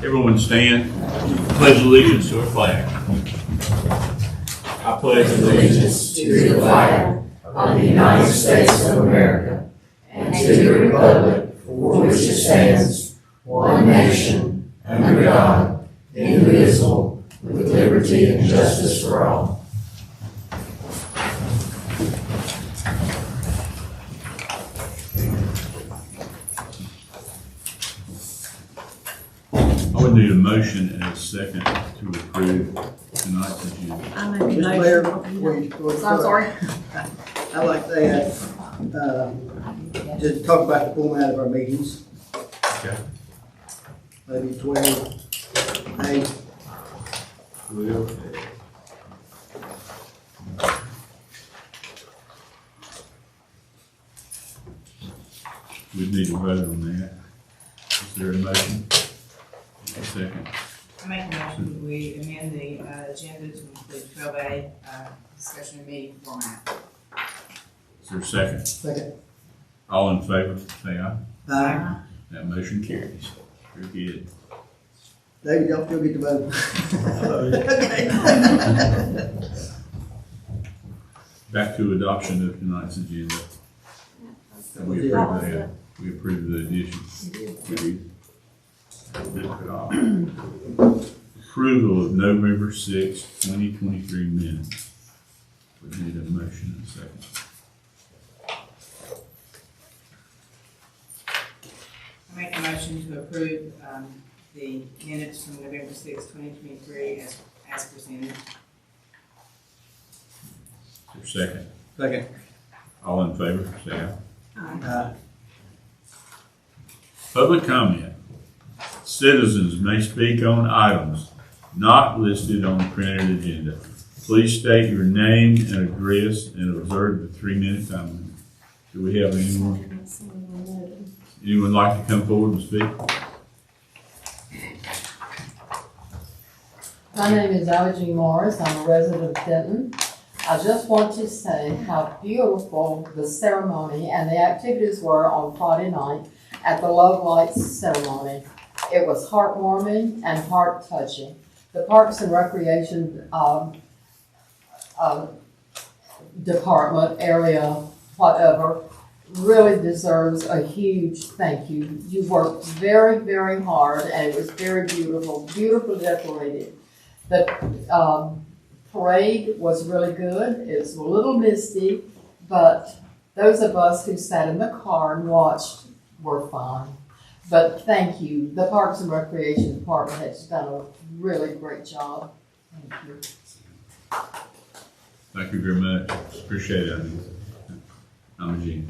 Everyone stand. Pledge allegiance to our flag. I pledge allegiance to the flag of the United States of America and to the republic for which it stands, one nation, under God, indivisible, with liberty and justice for all. I would need a motion and a second to approve tonight's agenda. I make a Mr. Mayor, motion. I'm I'm sorry. I'd like to add, to talk about the format of our meetings, Okay. maybe 12, 8. Will. We'd need to vote on that. Is there a motion? A second. I make a motion that we amend the agenda to include 12A, discussion and meeting format. Is there a second? Second. All in favor, say aye. Aye. That motion carries. Very good. David, y'all still get to vote. Okay. Back to adoption of tonight's agenda. We approve that. We approve the addition. We did. Approval of November 6, 2023 minutes. We need a motion and a second. I make a motion to approve the minutes from November 6, 2023 as presented. Is there a second? Second. All in favor, say aye. Aye. Public comment. Citizens may speak on items not listed on the printed agenda. Please state your name and address and observe the 3-minute time limit. Do we have anyone? Anyone like to come forward and speak? My name is Algie Morris. I'm a resident of Denton. I just want to say how beautiful the ceremony and the activities were on Friday night at the Love Lights ceremony. It was heartwarming and heart-touching. The Parks and Recreation department, area, whatever, really deserves a huge thank you. You worked very, very hard, and it was very beautiful, beautifully decorated. The parade was really good. It was a little misty, but those of us who sat in the car and watched were fine. But thank you. The Parks and Recreation Department has done a really great job. Thank you. Thank you very much. Appreciate it. I'm Gene.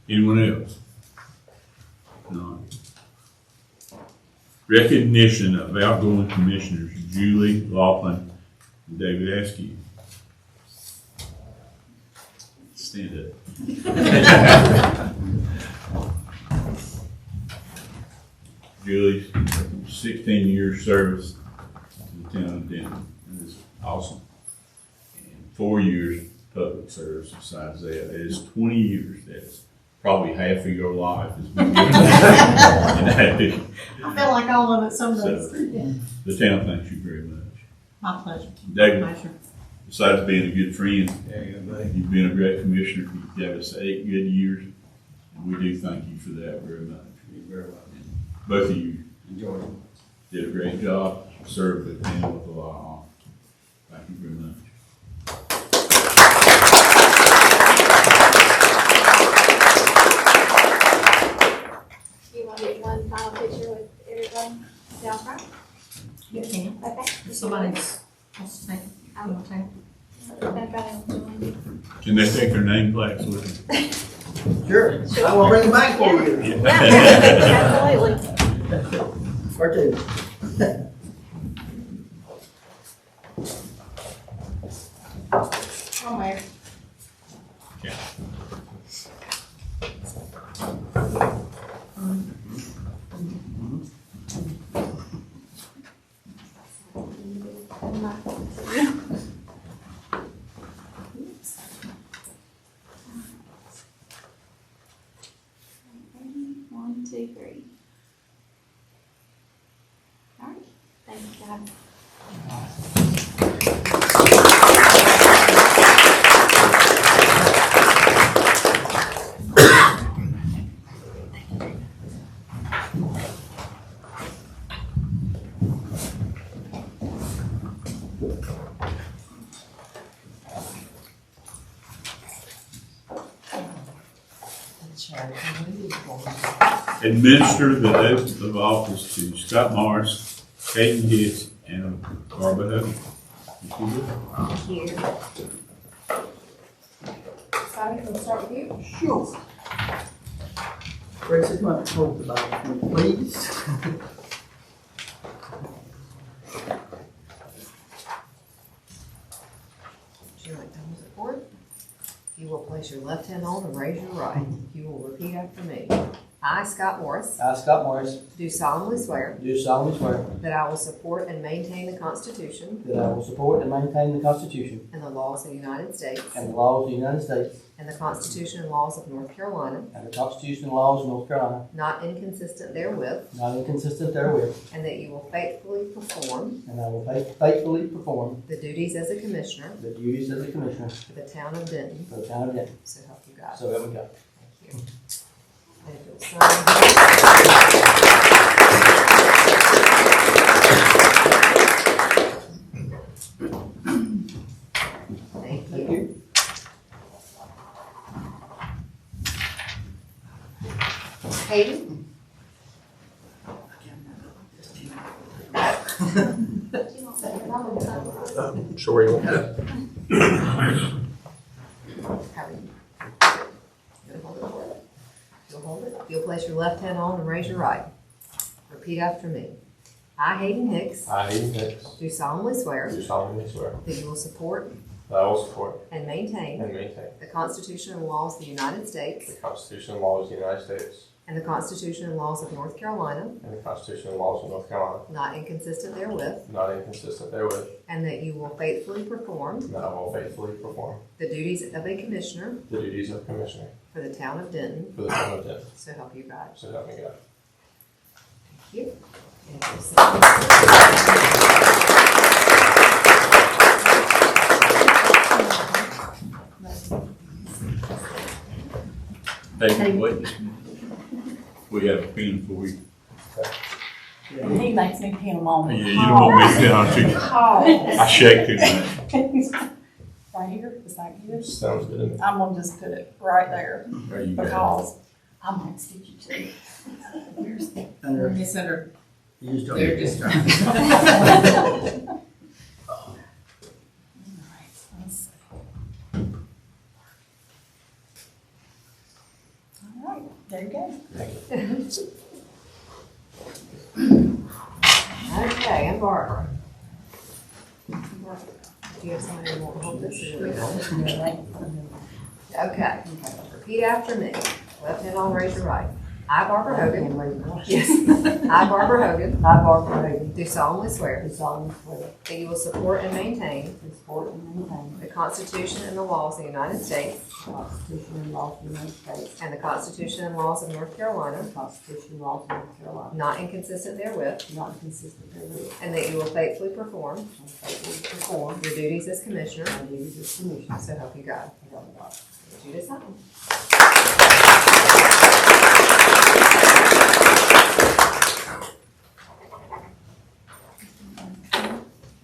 Anyone else? No. Recognition of outgoing commissioners Julie Loflin and David Askew. Stand up. Julie's 16 years service to the town of Denton. That is awesome. And 4 years public service besides that. That is 20 years. That's probably half of your life has been given I feel like all of it some days. So, the town thanks you very much. My pleasure. David, My pleasure. besides being a good friend, you've been a great commissioner. You've given us 8 good years. And we do thank you for that very much. You're very welcome. Both of you did a great job, served the town with a lot of honor. Thank you very much. You want to get one final picture with everybody down front? You can. Okay. If somebody wants to take it, I will take it. So everybody will join. Can they take their name plaques with them? Sure. I will bring them back for you. Absolutely. Or two. Oh, Mayor. Okay. One, two, three. Thank you, guys. Administer the oath of office to Scott Morris, Hayden Hicks, and Barbara Hogan. If you would. Thank you. Scotty, we'll start with you. Sure. Tracy, come up and hold the Bible for me, please. Would you like to hold it forward? You will place your left hand on and raise your right. You will repeat after me. I, Scott Morris, I, Scott Morris, do solemnly swear do solemnly swear that I will support and maintain the Constitution that I will support and maintain the Constitution and the laws of the United States and the laws of the United States and the Constitution and laws of North Carolina, and the Constitution and laws of North Carolina, not inconsistent therewith, not inconsistent therewith, and that you will faithfully perform and I will faithfully perform the duties as a commissioner the duties as a commissioner for the town of Denton. for the town of Denton. So help you God. So help me God. Thank you. And if you'll sign here. Thank Thank you. you. Hayden? Sure you want. How are you? You'll hold it for it. You'll hold it. You'll place your left hand on and raise your right. Repeat after me. I, Hayden Hicks, I, Hayden Hicks, do solemnly swear do solemnly swear that you will support that I will support and maintain and maintain the Constitution and laws of the United States the Constitution and laws of the United States and the Constitution and laws of North Carolina, and the Constitution and laws of North Carolina, not inconsistent therewith, not inconsistent therewith, and that you will faithfully perform and that I will faithfully perform the duties of a commissioner the duties of Commissioner for the town of Denton. for the town of Denton. So help you God. So help me God. Thank you. And if you'll sign. Hey, wait just a minute. We have a pen for you. He makes me pin them on. Yeah, you don't want me to pin on you. I shake too much. Right here, is that good? Sounds good to me. I'm gonna just put it right there There you go. because I might stick you too. Where's the? Under, It's under, you just don't. they're just trying. Alright, let's see. Alright, there you go. Okay, and Barbara. Do you have somebody who won't hold this? Or we don't? Okay. Repeat after me. Left hand on, raise your right. I, Barbara Hogan. Yes. I, Barbara Hogan. I, Barbara Hayden, Do solemnly swear do solemnly swear that you will support and maintain to support and maintain the Constitution and the laws of the United States the Constitution and laws of the United States, and the Constitution and laws of North Carolina, the Constitution and laws of North Carolina, not inconsistent therewith, not inconsistent therewith, and that you will faithfully perform and faithfully perform your duties as Commissioner. my duties as Commissioner. So help you God. So help me God. Need you to sign.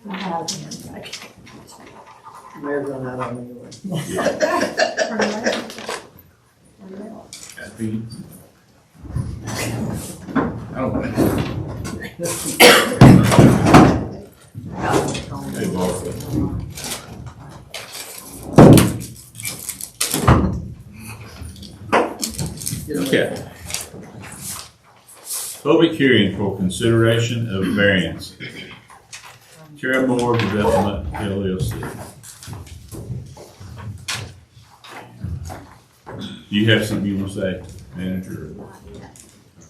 I have them. Mayor's run out on me anyway. Happy. I don't think. Hey, Barbara. Okay. Public hearing for consideration of variance. Teramore Development LLC. Do you have something you want to say, manager?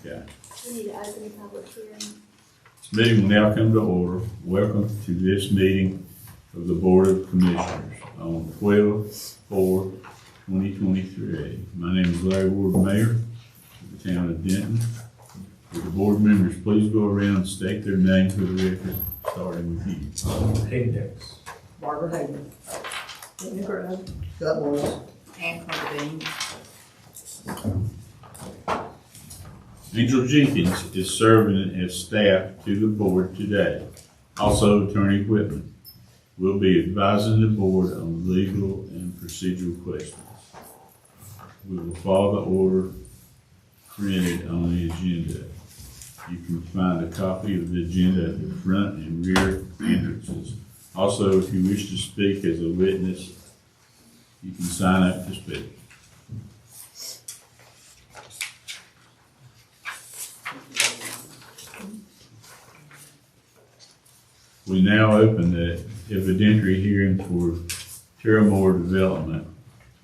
Okay. We need to open a public hearing. This meeting will now come to order. Welcome to this meeting of the Board of Commissioners on 12/4/2023. My name is Larry Ward, Mayor of the town of Denton. Would the board members please go around and state their name for the record, starting with you. Hayden Hicks. Barbara Hayden. Linda Grove. Scott Morris. And Paving. Angel Jenkins is serving as staff to the board today. Also, Attorney Whitman will be advising the board on legal and procedural questions. We will follow the order printed on the agenda. You can find a copy of the agenda at the front and rear entrances. Also, if you wish to speak as a witness, you can sign up to speak. We now open the evidentiary hearing for Teramore Development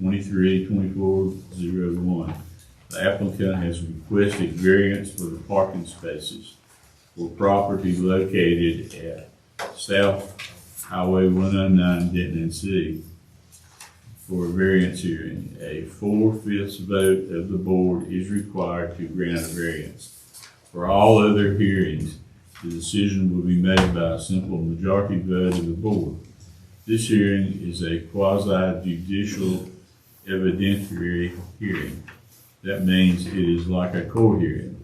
23-2401. The applicant has requested variance for the parking spaces for property located at South Highway 109 Denton NC. For a variance hearing, a 4/5 vote of the board is required to grant a variance. For all other hearings, the decision will be made by a simple majority vote of the board. This hearing is a quasi-judicial evidentiary hearing. That means it is like a court hearing.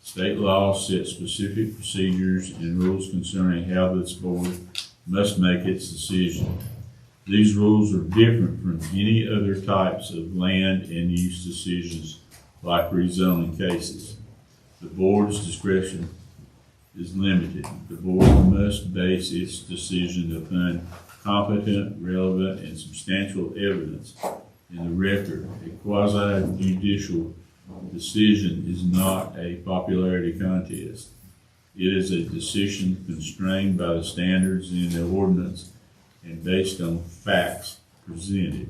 State law sets specific procedures and rules concerning how this board must make its decision. These rules are different from any other types of land and use decisions like rezoning cases. The board's discretion is limited. The board must base its decision upon competent, relevant, and substantial evidence in the record. A quasi-judicial decision is not a popularity contest. It is a decision constrained by the standards in the ordinance and based on facts presented.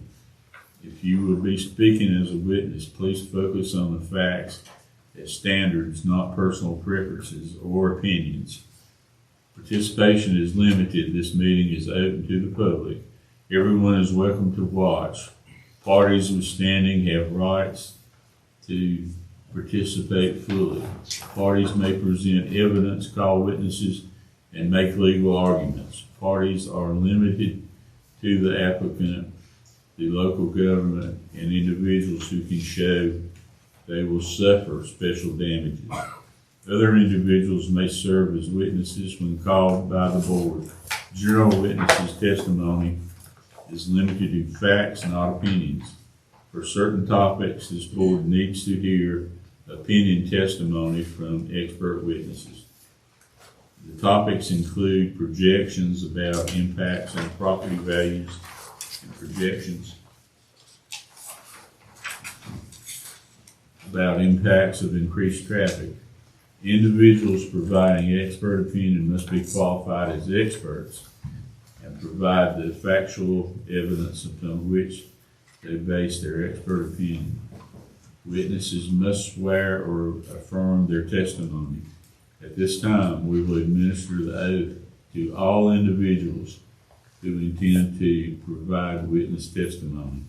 If you will be speaking as a witness, please focus on the facts as standards, not personal preferences or opinions. Participation is limited. This meeting is open to the public. Everyone is welcome to watch. Parties withstanding have rights to participate fully. Parties may present evidence, call witnesses, and make legal arguments. Parties are limited to the applicant, the local government, and individuals who can show they will suffer special damages. Other individuals may serve as witnesses when called by the board. General witnesses' testimony is limited to facts, not opinions. For certain topics, this board needs to hear opinion testimony from expert witnesses. The topics include projections about impacts on property values and projections about impacts of increased traffic. Individuals providing expert opinion must be qualified as experts and provide the factual evidence upon which they base their expert opinion. Witnesses must swear or affirm their testimony. At this time, we will administer the oath to all individuals who intend to provide witness testimony.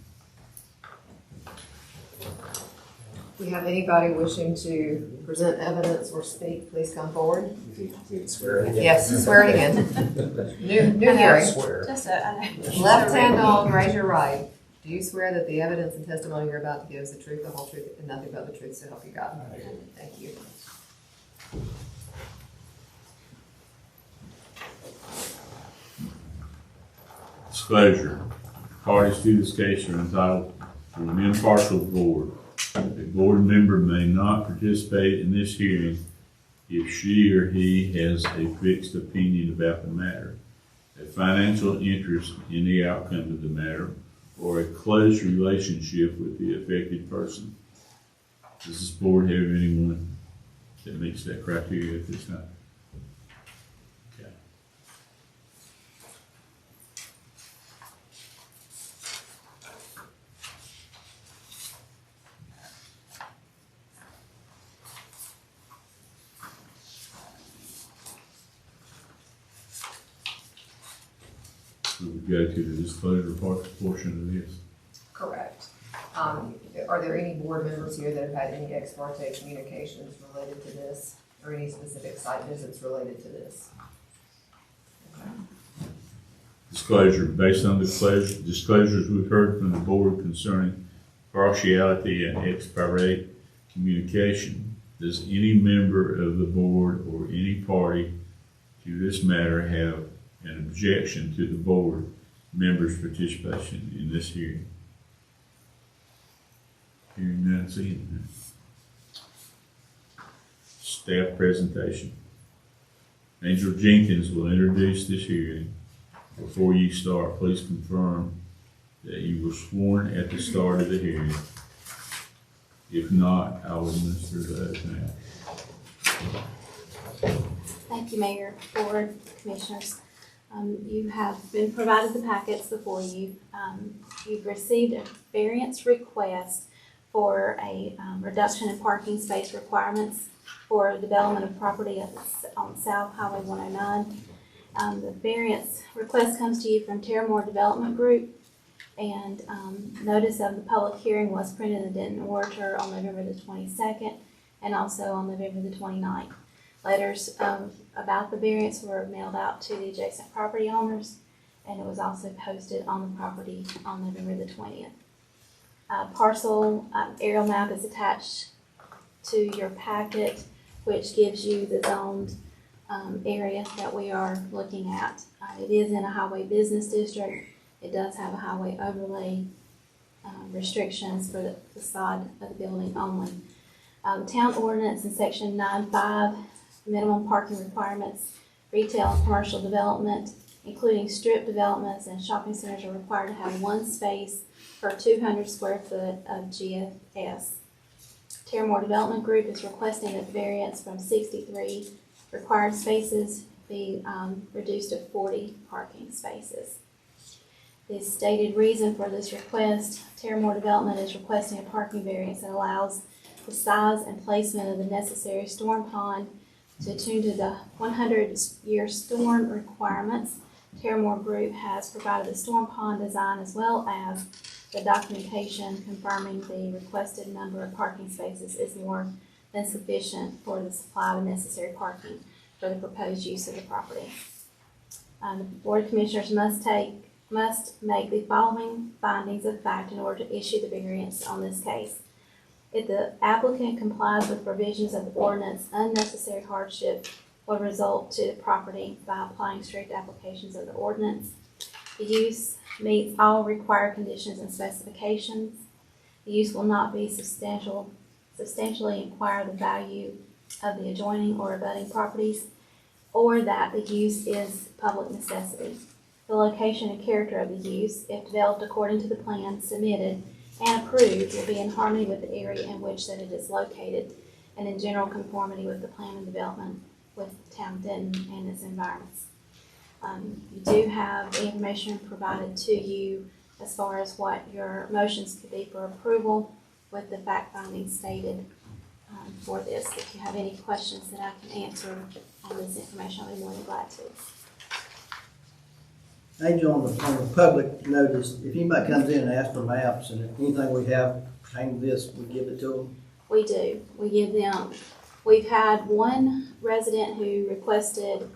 If we have anybody wishing to present evidence or speak, please come forward. Swear again. Yes, swear it again. New hearing. Swear. Just a, Left hand on, raise your right. Do you swear that the evidence and testimony you're about to give is the truth, the whole truth, and nothing but the truth, so help you God? Thank you. Disclosure. Parties to this case are entitled to an impartial board. A board member may not participate in this hearing if she or he has a fixed opinion about the matter, a financial interest in the outcome of the matter, or a close relationship with the affected person. Does this board have anyone that meets that criteria at this time? Okay. We would go to the disclosure portion of this. Correct. Are there any board members here that have had any ex parte communications related to this? or any specific site visits related to this. Disclosure, based on disclosures we've heard from the board concerning partiality and ex parte communication, does any member of the board or any party to this matter have an objection to the board members' participation in this hearing? Hearing none, seeing none. Staff presentation. Angel Jenkins will introduce this hearing. Before you start, please confirm that you were sworn at the start of the hearing. If not, I will administer the oath now. Thank you, Mayor, Board, Commissioners. You have been provided the packets before you. You've received a variance request for a reduction in parking space requirements for development of property on South Highway 109. The variance request comes to you from Teramore Development Group, and notice of the public hearing was printed in Denton Orator on November the 22nd and also on November the 29th. Letters about the variance were mailed out to the adjacent property owners, and it was also posted on the property on November the 20th. Parcel aerial map is attached to your packet, which gives you the zoned area that we are looking at. It is in a highway business district. It does have a highway overlay restrictions for the facade of the building only. The town ordinance in section 9.5, minimum parking requirements, retail and commercial development, including strip developments and shopping centers, are required to have one space per 200 square foot of GFS. Teramore Development Group is requesting that the variance from 63 required spaces be reduced to 40 parking spaces. The stated reason for this request, Teramore Development is requesting a parking variance that allows the size and placement of the necessary storm pond to attune to the 100-year storm requirements. Teramore Group has provided the storm pond design as well as the documentation confirming the requested number of parking spaces is more than sufficient for the supply of necessary parking for the proposed use of the property. The Board of Commissioners must make the following findings of fact in order to issue the variance on this case. If the applicant complies with provisions of the ordinance, unnecessary hardship will result to the property by applying strict applications of the ordinance. The use meets all required conditions and specifications. The use will not be substantially inquire the value of the adjoining or abutting properties, or that the use is public necessity. The location and character of the use, if developed according to the plan submitted and approved, will be in harmony with the area in which that it is located and in general conformity with the plan and development with the town of Denton and its environments. You do have the information provided to you as far as what your motions could be for approval with the fact findings stated for this. If you have any questions that I can answer on this information, I'll be more than glad to. Angel, on the public notice, if anybody comes in and asks for maps and anything we have pertaining to this, we give it to them. We do. We give them. We've had one resident who requested,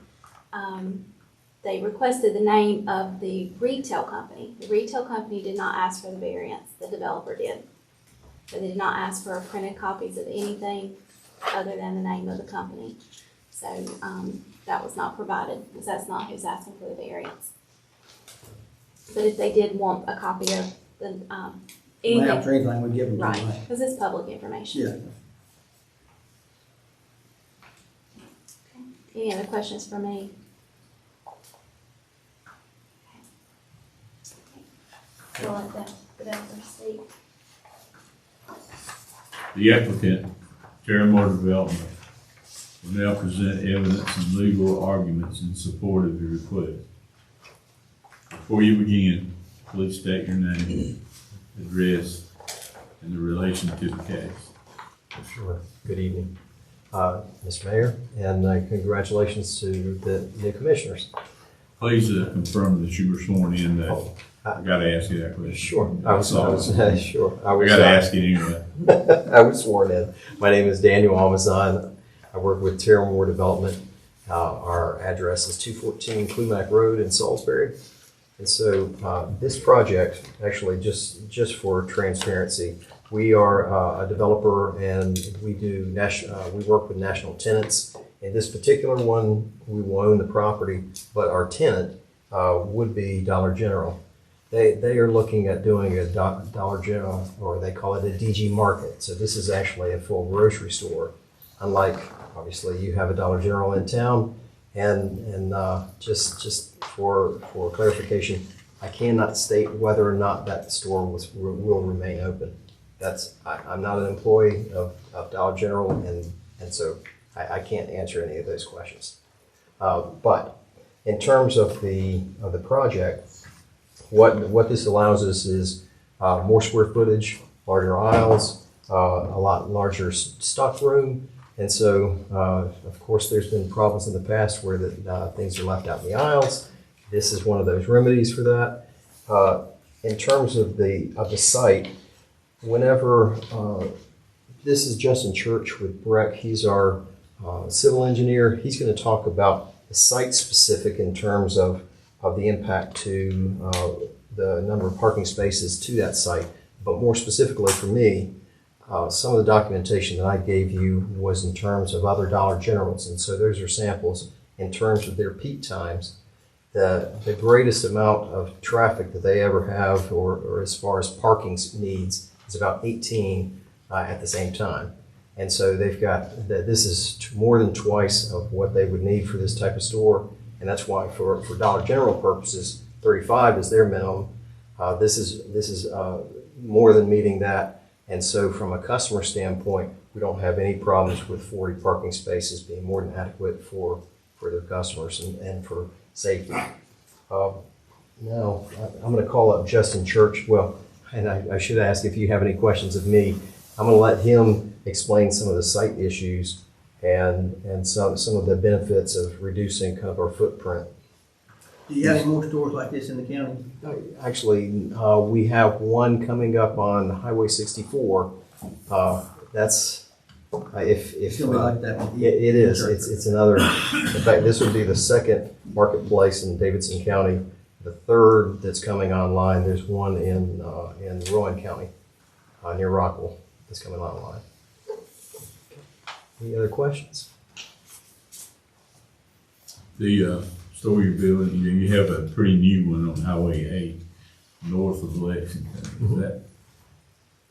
they requested the name of the retail company. The retail company did not ask for the variance. The developer did. But they did not ask for printed copies of anything other than the name of the company. So that was not provided because that's not who's asking for the variance. But if they did want a copy of the anything, Maps or anything, we give them to right, them. because it's public information. Yeah. Any other questions for me? We'll let the developer speak. The applicant, Teramore Development, will now present evidence and legal arguments in support of the request. Before you begin, please state your name, address, and the relation to the case. Sure. Good evening, Mr. Mayor, and congratulations to the new commissioners. Please confirm that you were sworn in. I gotta ask you that question. Sure. I was I gotta ask you anyway. I was sworn in. My name is Daniel Almazan. I work with Teramore Development. Our address is 214 Clumac Road in Salisbury. And so this project, actually, just for transparency, we are a developer and we work with national tenants. In this particular one, we will own the property, but our tenant would be Dollar General. They are looking at doing a Dollar General, or they call it a DG Market. So this is actually a full grocery store. Unlike, obviously, you have a Dollar General in town. And just for clarification, I cannot state whether or not that store will remain open. I'm not an employee of Dollar General, and so I can't answer any of those questions. But in terms of the project, what this allows us is more square footage, larger aisles, a lot larger stock room. And so, of course, there's been problems in the past where things are left out in the aisles. This is one of those remedies for that. In terms of the site, whenever this is Justin Church with Breck, he's our civil engineer. He's going to talk about the site specific in terms of the impact to the number of parking spaces to that site. But more specifically for me, some of the documentation that I gave you was in terms of other Dollar Generals, and so those are samples in terms of their peak times. The greatest amount of traffic that they ever have, or as far as parking needs, is about 18 at the same time. And so they've got, this is more than twice of what they would need for this type of store, and that's why for Dollar General purposes, 35 is their minimum. This is more than meeting that. And so from a customer standpoint, we don't have any problems with 40 parking spaces being more than adequate for their customers and for safety. Now, I'm going to call up Justin Church. Well, and I should ask if you have any questions of me. I'm going to let him explain some of the site issues and some of the benefits of reducing kind of our footprint. Do you have any more stores like this in the county? Actually, we have one coming up on Highway 64. That's if It's gonna be like that one. it is. It's another. In fact, this would be the second marketplace in Davidson County. The third that's coming online. There's one in Rowan County near Rockwell that's coming online. Any other questions? The store you're building, you have a pretty new one on Highway 8, north of Lexington. Is that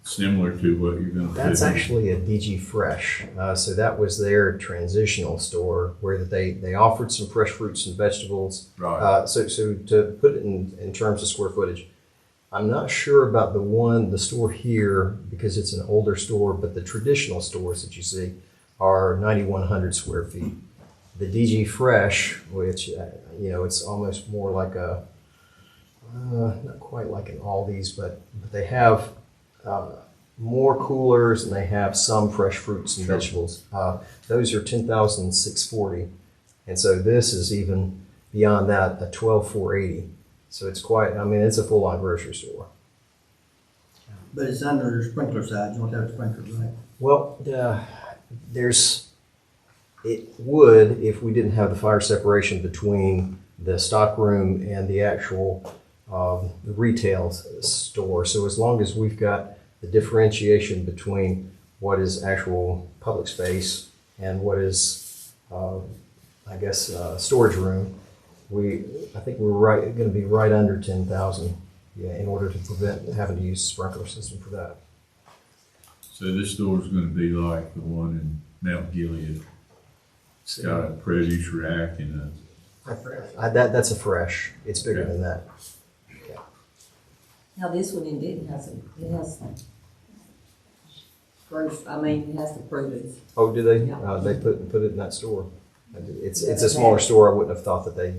similar to what you're going to do? That's actually a DG Fresh. So that was their transitional store where they offered some fresh fruits and vegetables. Right. So to put it in terms of square footage, I'm not sure about the store here because it's an older store, but the traditional stores that you see are 9,100 square feet. The DG Fresh, which, it's almost more like not quite like an Aldi's, but they have more coolers and they have some fresh fruits and vegetables. Those are 10,640. And so this is even beyond that, a 12,480. So it's it's a full-on grocery store. But it's under the sprinkler side. You don't have sprinklers, right? Well, it would if we didn't have the fire separation between the stock room and the actual the retail store. So as long as we've got the differentiation between what is actual public space and what is, storage room, I think we're going to be right under 10,000. In order to prevent having to use a sprinkler system for that. So this store is going to be like the one in Mount Gilead. It's got a produce rack and that's a Fresh. It's bigger than that. Now, this one indeed has gross, it has the produce. Oh, do they? Yeah. They put it in that store. It's a smaller store. I wouldn't have thought that they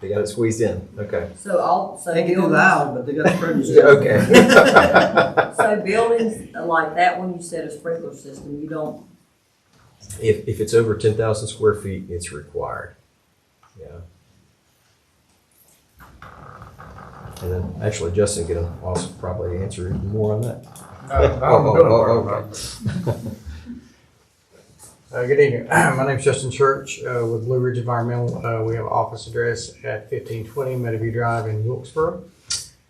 got it squeezed in. Okay. So They can do the aisle, but they got the produce. Okay. So buildings like that one, you said a sprinkler system, you don't. If it's over 10,000 square feet, it's required. Yeah. And then actually Justin can also probably answer more on that. Good evening. My name's Justin Church with Blue Ridge Environmental. We have an office address at 1520 Meadowview Drive in Wilkesboro.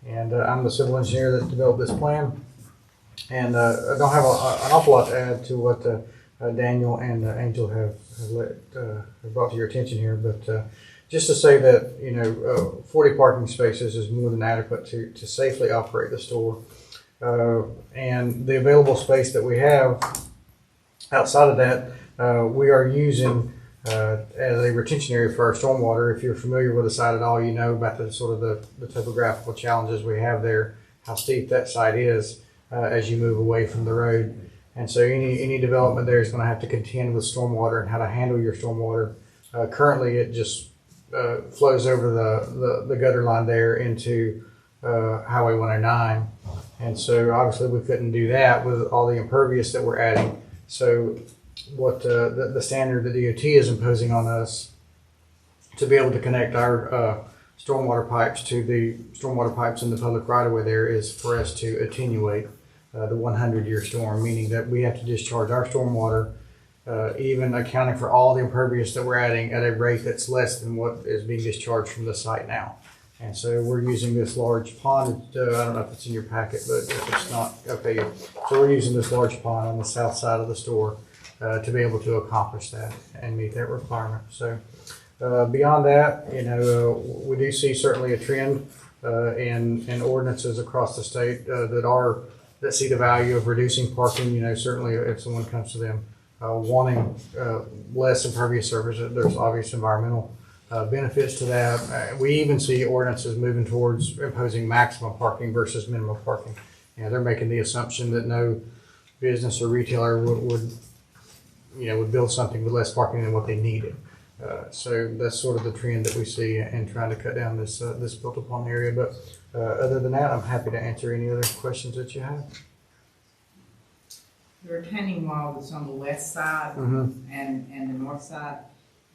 And I'm the civil engineer that developed this plan. And I don't have an awful lot to add to what Daniel and Angel have brought to your attention here. But just to say that, 40 parking spaces is more than adequate to safely operate the store. And the available space that we have outside of that, we are using as a retention area for our stormwater. If you're familiar with the site at all, you know about the sort of the topographical challenges we have there, how steep that site is as you move away from the road. And so any development there is going to have to contend with stormwater and how to handle your stormwater. Currently, it just flows over the gutter line there into Highway 109. And so obviously we couldn't do that with all the impervious that we're adding. So what the standard the DOT is imposing on us to be able to connect our stormwater pipes to the stormwater pipes in the public right-of-way there is for us to attenuate the 100-year storm, meaning that we have to discharge our stormwater, even accounting for all the impervious that we're adding, at a rate that's less than what is being discharged from the site now. And so we're using this large pond. I don't know if it's in your packet, but if it's not, okay. So we're using this large pond on the south side of the store to be able to accomplish that and meet that requirement. So beyond that, we do see certainly a trend in ordinances across the state that see the value of reducing parking. Certainly if someone comes to them wanting less impervious surface, there's obvious environmental benefits to that. We even see ordinances moving towards imposing maximum parking versus minimum parking. They're making the assumption that no business or retailer would build something with less parking than what they needed. So that's sort of the trend that we see in trying to cut down this built upon area. But other than that, I'm happy to answer any other questions that you have. The retaining wall that's on the west side and the north side,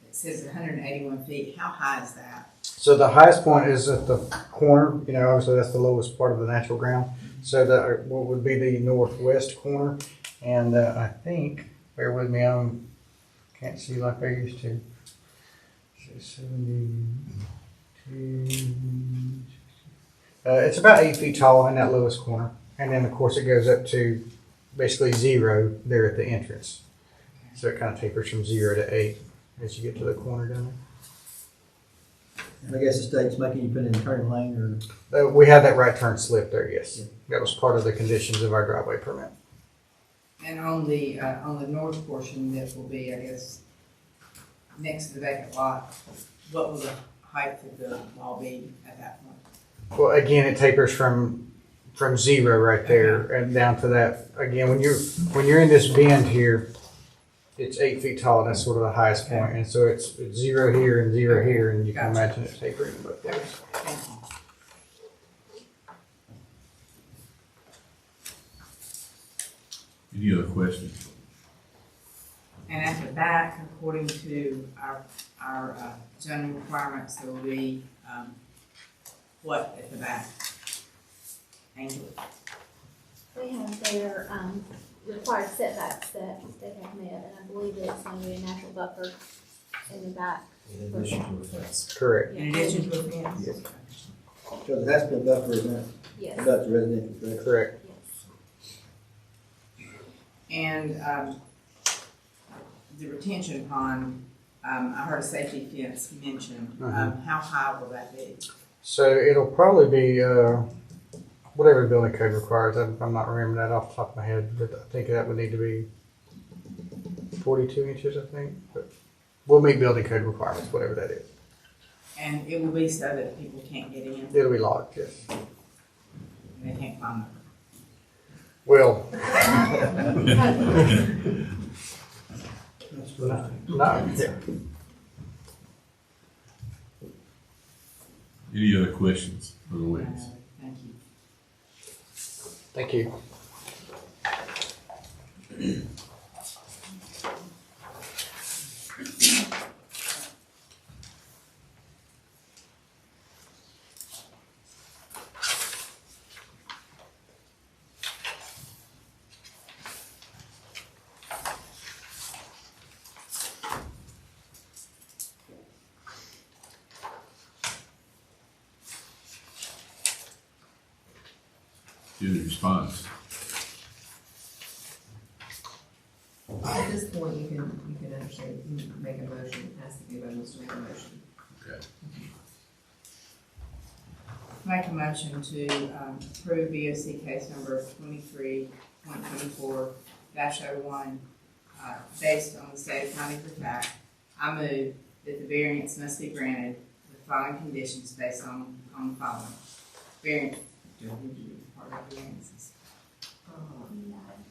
it says 181 feet. How high is that? So the highest point is at the corner. Obviously that's the lowest part of the natural ground. So what would be the northwest corner, and I think, bear with me, I can't see like I used to. So 72. It's about 8 feet tall in that lowest corner, and then of course it goes up to basically 0 there at the entrance. So it kind of tapers from 0 to 8 as you get to the corner down I guess the state's making you put in a turning lane there. We have that right turn slip there, yes. That was part of the conditions of our driveway permit. And on the north portion, that will be, I guess, next to the vacant lot, what will the height of the wall be at that point? Well, again, it tapers from 0 right there and down to that. Again, when you're in this bend here, it's 8 feet tall, and that's sort of the highest point. And so it's 0 here and 0 here, and you can imagine it tapering in both ways. Thank you. Any other questions? And at the back, according to our zoning requirements, there will be what at the back? Angel? We have their required setbacks that they have met, and I believe that it's going to be a natural buffer in the back. In addition to a fence. Correct. In addition to a fence? Yes. So there has to be a buffer in that, Yes. about the residential, correct? Correct. Yes. And the retention pond, I heard a safety fence mentioned. How high will that be? So it'll probably be whatever the building code requires. I'm not remembering that off the top of my head, but I think that would need to be 42 inches, I think. But we'll meet building code requirements, whatever that is. And it will be so that people can't get in, It'll be locked, yes. and they can't climb up. Well, That's no. Yeah. Any other questions for the witness? Thank you. Thank you. to the response. At this point, you can actually make a motion, ask if anybody wants to make a motion. Okay. Make a motion to approve VOC case number 23.24-01, based on the state of finding for fact. I move that the variance must be granted with following conditions based on the following. Variance, do I need to read part of the variances?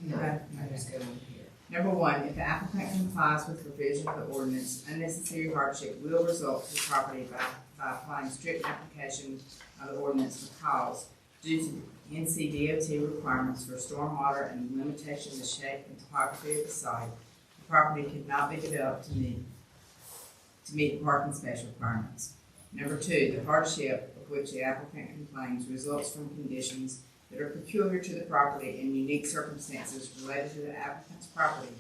No, Okay. I just go on here. Number one, if the applicant complies with provision of the ordinance, unnecessary hardship will result to the property by applying strict application of the ordinance for cause due to NCDOT requirements for stormwater and the limitation of the shape and topography of the site. The property could not be developed to meet the parking space requirements. Number two, the hardship of which the applicant complains results from conditions that are peculiar to the property and unique circumstances related to the applicant's property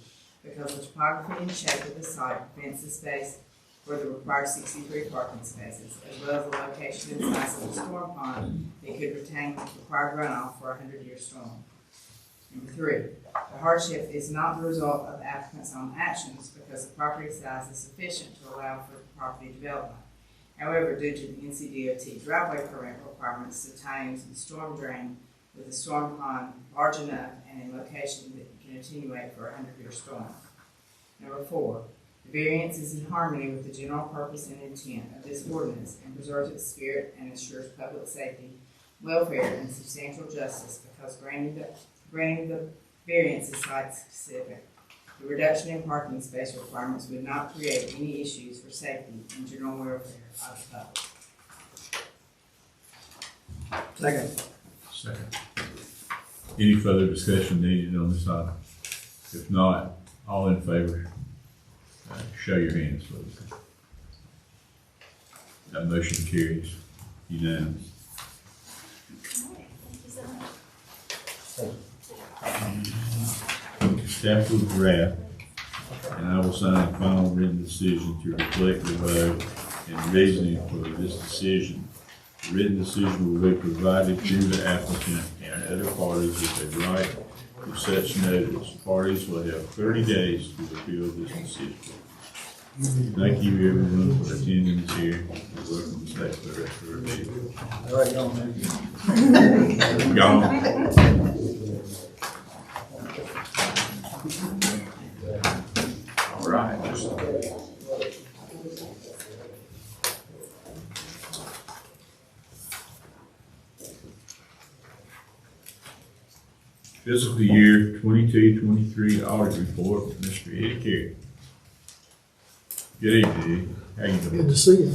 because the topography and shape of the site prevents the space for the required 63 parking spaces, as well as the location and size of the storm pond that could retain required runoff for a 100-year storm. Number three, the hardship is not the result of the applicant's own actions because the property size is sufficient to allow for property development. However, due to the NCDOT driveway permit requirements, the tie-ins and storm drain with a storm pond large enough and in location that can attenuate for a 100-year storm. Number four, the variance is in harmony with the general purpose and intent of this ordinance and preserves its spirit and ensures public safety, welfare, and substantial justice because granting the variance is site-specific. The reduction in parking space requirements would not create any issues for safety and general welfare of the public. Second. Second. Any further discussion needed on this item? If not, all in favor, show your hands, please. That motion carries unanimous. Staff will draft, and I will sign a final written decision to reflect the vote and reasoning for this decision. The written decision will be provided to the applicant and other parties with a right to such notice. Parties will have 30 days to appeal this decision. Thank you everyone for attending this hearing. You're welcome to stay for the rest of our meeting. All right, gone. Gone. All right. Fiscal year 22-23 audit report, Mr. Eddie Carrick. Good evening, Eddie. How you doing? Good to see you.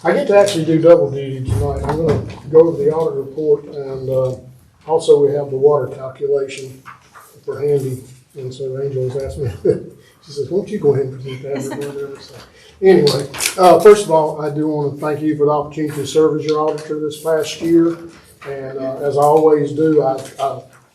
I get to actually do double duty tonight. I'm going to go over the audit report, and also we have the water calculation for Handy. And so Angel has asked me, she says, won't you go ahead and present that or whatever. So anyway, first of all, I do want to thank you for the opportunity to serve as your auditor this past year. And as I always do, I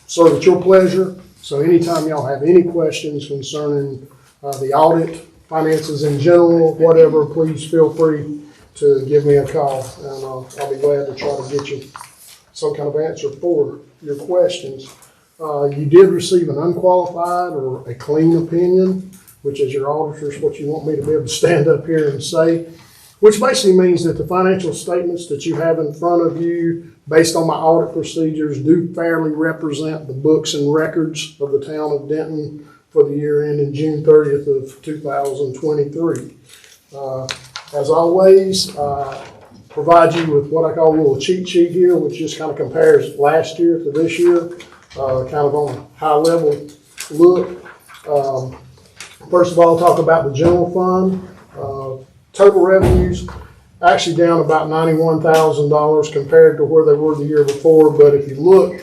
serve at your pleasure. So anytime y'all have any questions concerning the audit, finances in general, whatever, please feel free to give me a call. And I'll be glad to try to get you some kind of answer for your questions. You did receive an unqualified or a clean opinion, which as your auditor is what you want me to be able to stand up here and say, which basically means that the financial statements that you have in front of you, based on my audit procedures, do fairly represent the books and records of the town of Denton for the year ending June 30th of 2023. As always, provide you with what I call a little cheat sheet here, which just kind of compares last year to this year, kind of on a high level look. First of all, I'll talk about the general fund. Total revenues actually down about $91,000 compared to where they were the year before. But if you look,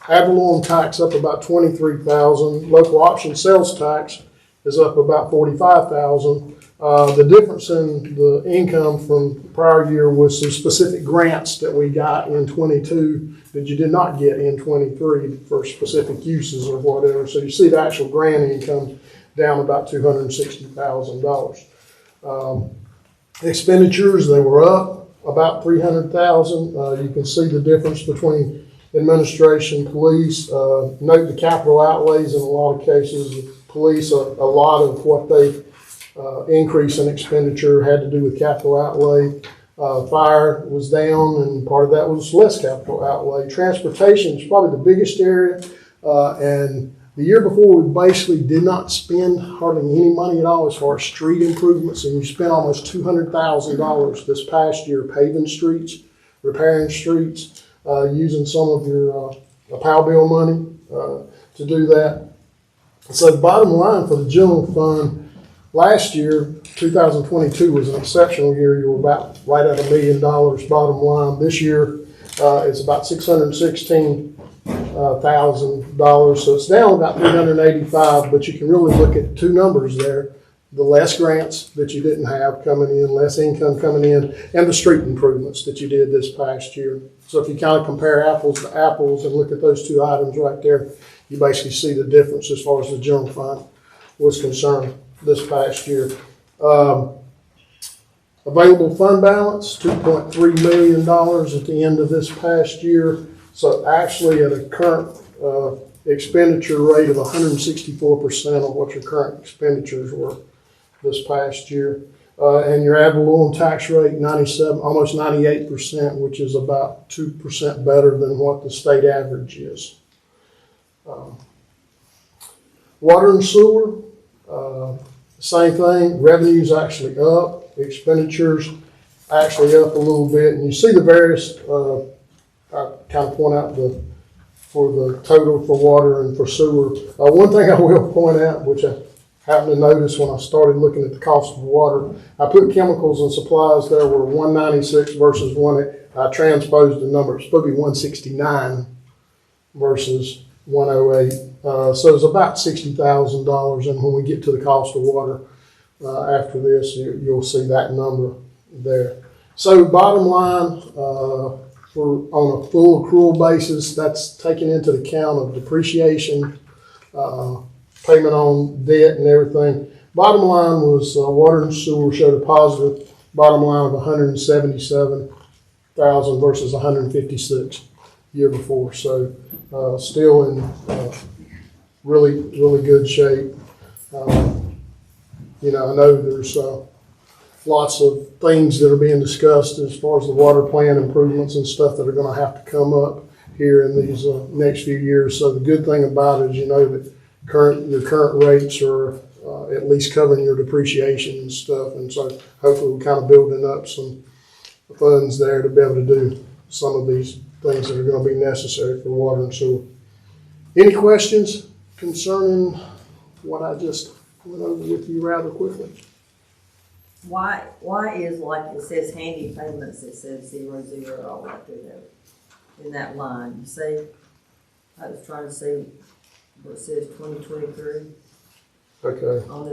ad valorem tax up about $23,000. Local option sales tax is up about $45,000. The difference in the income from the prior year was some specific grants that we got in 22 that you did not get in 23 for specific uses or whatever. So you see the actual grant income down about $260,000. Expenditures, they were up about 300,000. You can see the difference between administration, police. Note the capital outlays in a lot of cases. Police, a lot of what they increase in expenditure had to do with capital outlay. Fire was down, and part of that was less capital outlay. Transportation is probably the biggest area, and the year before we basically did not spend hardly any money at all as far as street improvements, and we spent almost $200,000 this past year paving streets, repairing streets, using some of your POW bill money to do that. So the bottom line for the general fund, last year, 2022 was an exceptional year. You were about right at $1 million bottom line. This year, it's about $616,000. So it's down about 385, but you can really look at two numbers there. The less grants that you didn't have coming in, less income coming in, and the street improvements that you did this past year. So if you kind of compare apples to apples and look at those two items right there, you basically see the difference as far as the general fund was concerned this past year. Available fund balance, $2.3 million at the end of this past year. So actually at a current expenditure rate of 164% of what your current expenditures were this past year. And your ad valorem tax rate, 97, almost 98%, which is about 2% better than what the state average is. Water and sewer, same thing. Revenue's actually up. Expenditures actually up a little bit. And you see the various, I kind of point out for the total for water and for sewer. One thing I will point out, which I happened to notice when I started looking at the cost of water, I put chemicals and supplies there were 196 versus I transposed the number. It's supposed to be 169 versus 108. So it's about $60,000. And when we get to the cost of water after this, you'll see that number there. So bottom line, on a full accrual basis, that's taking into account of depreciation, payment on debt and everything. Bottom line was water and sewer showed a positive bottom line of $177,000 versus $156,000 year before. So still in really, really good shape. I know there's lots of things that are being discussed as far as the water plan improvements and stuff that are going to have to come up here in these next few years. So the good thing about it is that your current rates are at least covering your depreciation and stuff. And so hopefully we're kind of building up some funds there to be able to do some of these things that are going to be necessary for water and sewer. Any questions concerning what I just went over with you rather quickly? Why is, like it says handy payments, it says 00 all the way through there in that line? You see, I was trying to see where it says 2023. Okay. On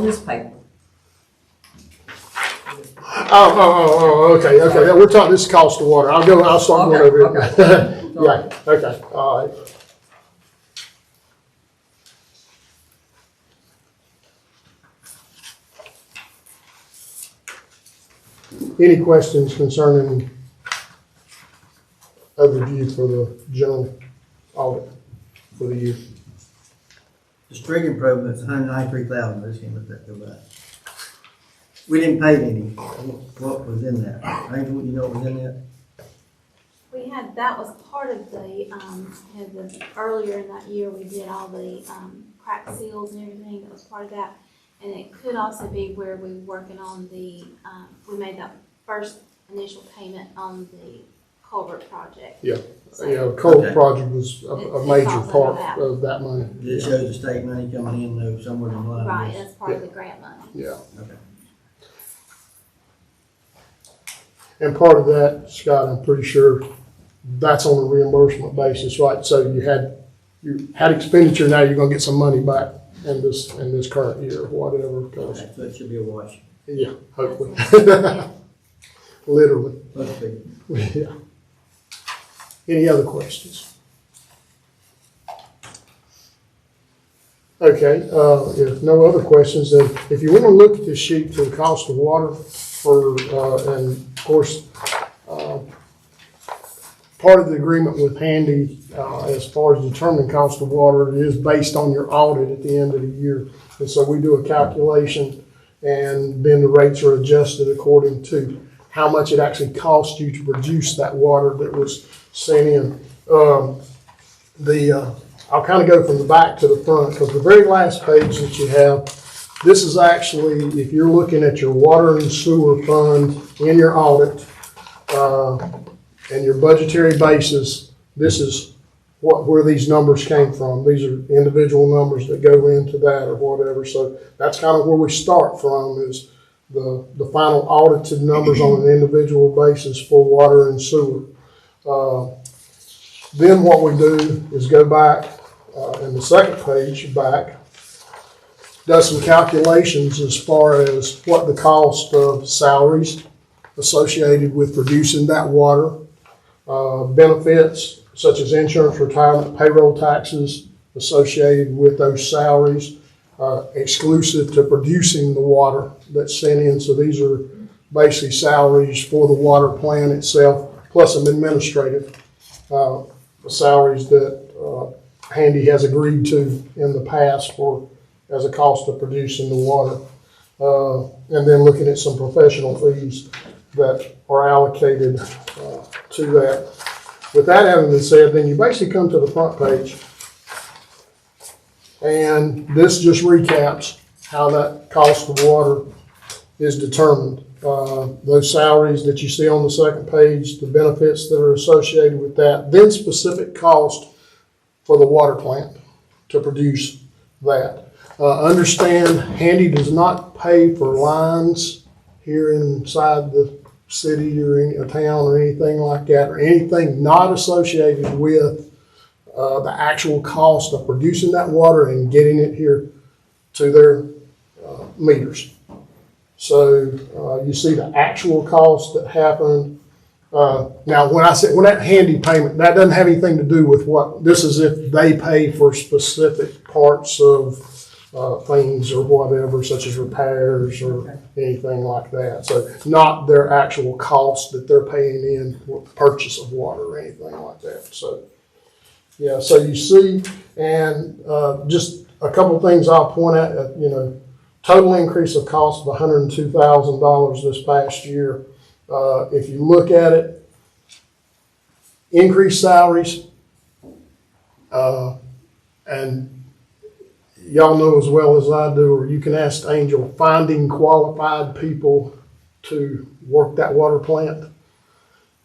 this paper. Okay. Yeah, we're talking this cost of water. I'll start going over it. Okay. Yeah. Okay. All right. Any questions concerning overview for the general audit for the year? The street improvements, $193,000. I just can't let that go by. We didn't pay any. What was in that? Angel, you know what was in that? That was part of earlier in that year, we did all the crack seals and everything. That was part of that. And it could also be where we were working on we made that first initial payment on the culvert project. Yeah. So, The coal project was a major also part that. of that money. It shows the state money coming in though somewhere in the line. Right, that's part of the grant money. Yeah. Okay. And part of that, Scott, I'm pretty sure that's on a reimbursement basis, right? So you had expenditure, now you're gonna get some money back in this current year, whatever. Okay, so it should be a wash. Yeah, hopefully. Literally. Must be. Yeah. Any other questions? Okay, if no other questions, then if you want to look at this sheet for the cost of water, for, and of course, part of the agreement with Handy, as far as determining cost of water, is based on your audit at the end of the year. And so we do a calculation, and then the rates are adjusted according to how much it actually cost you to produce that water that was sent in. I'll kind of go from the back to the front, because the very last page that you have, this is actually, if you're looking at your water and sewer fund in your audit, and your budgetary basis, this is where these numbers came from. These are individual numbers that go into that or whatever. So that's kind of where we start from, is the final audited numbers on an individual basis for water and sewer. Then what we do is go back, in the second page back, does some calculations as far as what the cost of salaries associated with producing that water, benefits such as insurance, retirement, payroll taxes associated with those salaries, exclusive to producing the water that's sent in. So these are basically salaries for the water plant itself, plus some administrative salaries that Handy has agreed to in the past for as a cost of producing the water. And then looking at some professional fees that are allocated to that. With that having been said, then you basically come to the front page, and this just recaps how that cost of water is determined. Those salaries that you see on the second page, the benefits that are associated with that, then specific cost for the water plant to produce that. Understand, Handy does not pay for lines here inside the city or a town or anything like that, or anything not associated with the actual cost of producing that water and getting it here to their meters. So you see the actual cost that happened. Now, when that Handy payment, that doesn't have anything to do with what, this is if they pay for specific parts of things or whatever, such as repairs or anything like that. So not their actual cost that they're paying in for purchase of water or anything like that. So, yeah, so you see, and just a couple of things I'll point at, total increase of cost of $102,000 this past year. If you look at it, increased salaries, and y'all know as well as I do, or you can ask Angel, finding qualified people to work that water plant.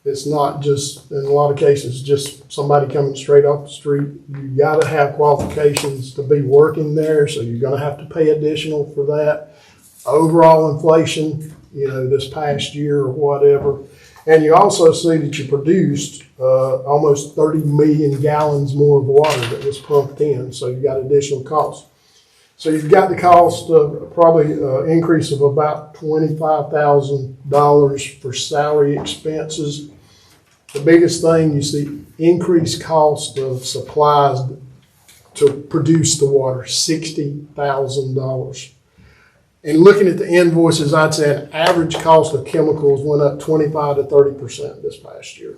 It's not just, in a lot of cases, just somebody coming straight off the street. You got to have qualifications to be working there, so you're going to have to pay additional for that. Overall inflation, this past year or whatever. And you also see that you produced almost 30 million gallons more of water that was pumped in, so you got additional costs. So you've got the cost of probably an increase of about $25,000 for salary expenses. The biggest thing you see, increased cost of supplies to produce the water, $60,000. And looking at the invoices, I'd say an average cost of chemicals went up 25 to 30% this past year.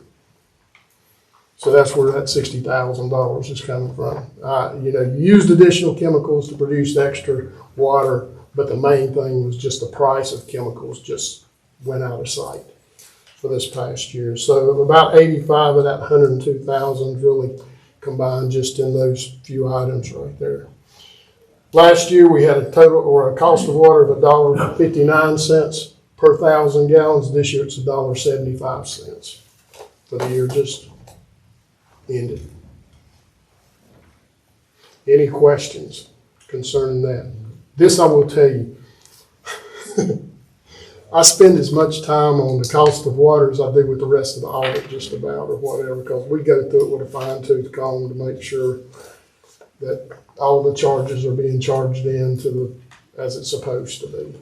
So that's where that $60,000 is coming from. You used additional chemicals to produce extra water, but the main thing was just the price of chemicals just went out of sight for this past year. So about 85 of that 102,000 really combined just in those few items right there. Last year we had a total or a cost of water of $1.59 per 1,000 gallons. This year it's $1.75 for the year just ended. Any questions concerning that? This I will tell you. I spend as much time on the cost of water as I do with the rest of the audit, just about, or whatever, because we go through it with a fine-tooth comb to make sure that all the charges are being charged in as it's supposed to be.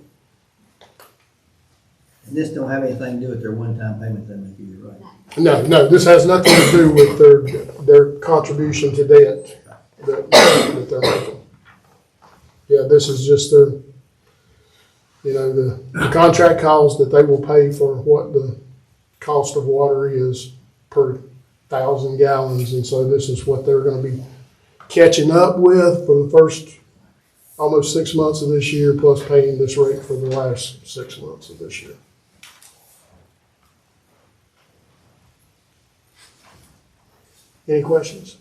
And this don't have anything to do with their one-time payment they make you, right? No, this has nothing to do with their contribution to debt that they're making. Yeah, this is just You know, the contract calls that they will pay for what the cost of water is per 1,000 gallons. And so this is what they're going to be catching up with for the first almost 6 months of this year, plus paying this rate for the last 6 months of this year. Any questions?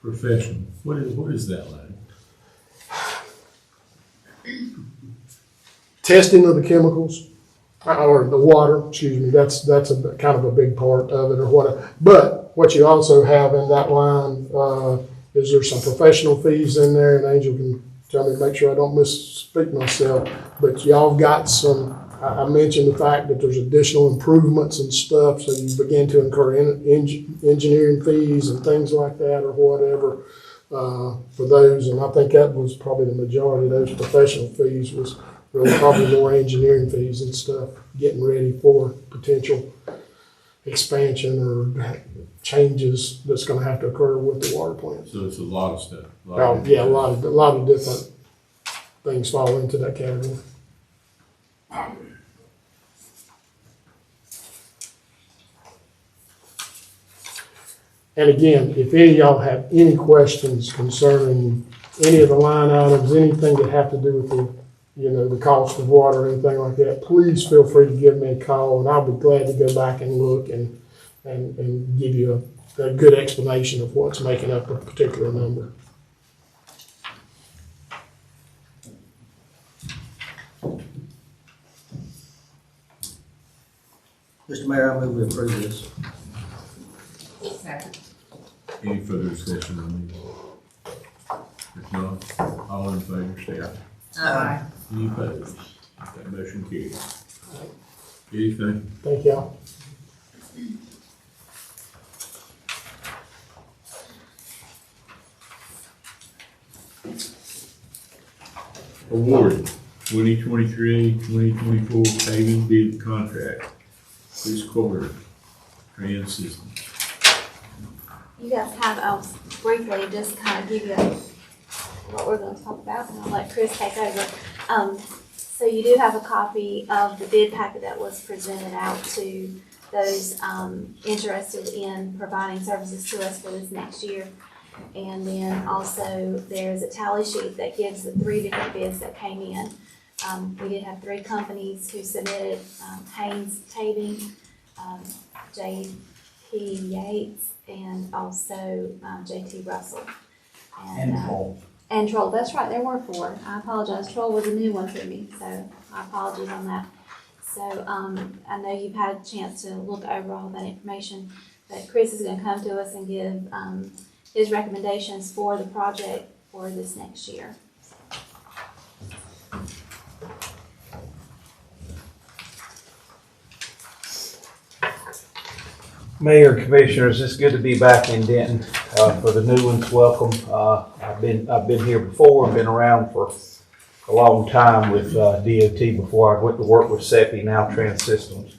Professional. What is that like? Testing of the chemicals, or the water, excuse me, that's a kind of a big part of it or what. But what you also have in that line is there's some professional fees in there, and Angel can tell me to make sure I don't misspeak myself, but y'all got some, I mentioned the fact that there's additional improvements and stuff, so you begin to incur engineering fees and things like that or whatever for those, and I think that was probably the majority of those professional fees was really probably more engineering fees and stuff, getting ready for potential expansion or changes that's going to have to occur with the water plant. So it's a lot of stuff. A lot of different things fall into that category. And again, if any of y'all have any questions concerning any of the line items, anything that have to do with the cost of water or anything like that, please feel free to give me a call, and I'll be glad to go back and look and give you a good explanation of what's making up a particular number. Mr. Mayor, I move we approve this. Second. Any further discussion on these? If not, all in favor, say aye. Aye. Any opposed? That motion carries. Anything? Thank y'all. Award 2023-2024 paving bid contract. Fiscal TranSystems. You guys have, I'll briefly just kind of give you what we're going to talk about, and I'll let Chris take over. So you do have a copy of the bid packet that was presented out to those interested in providing services to us for this next year. And then also there's a tally sheet that gives the 3 different bids that came in. We did have 3 companies who submitted, Haynes Paving, J.P. Yates, and also J.T. Russell. And Troll, that's right, there were 4. I apologize, Troll was a new one for me, so my apologies on that. So I know you've had a chance to look over all that information, but Chris is gonna come to us and give his recommendations for the project for this next year. Mayor and Commissioners, it's good to be back in Denton. For the new ones, welcome. I've been here before and been around for a long time with DOT before I went to work with SEPI, now TranSystems.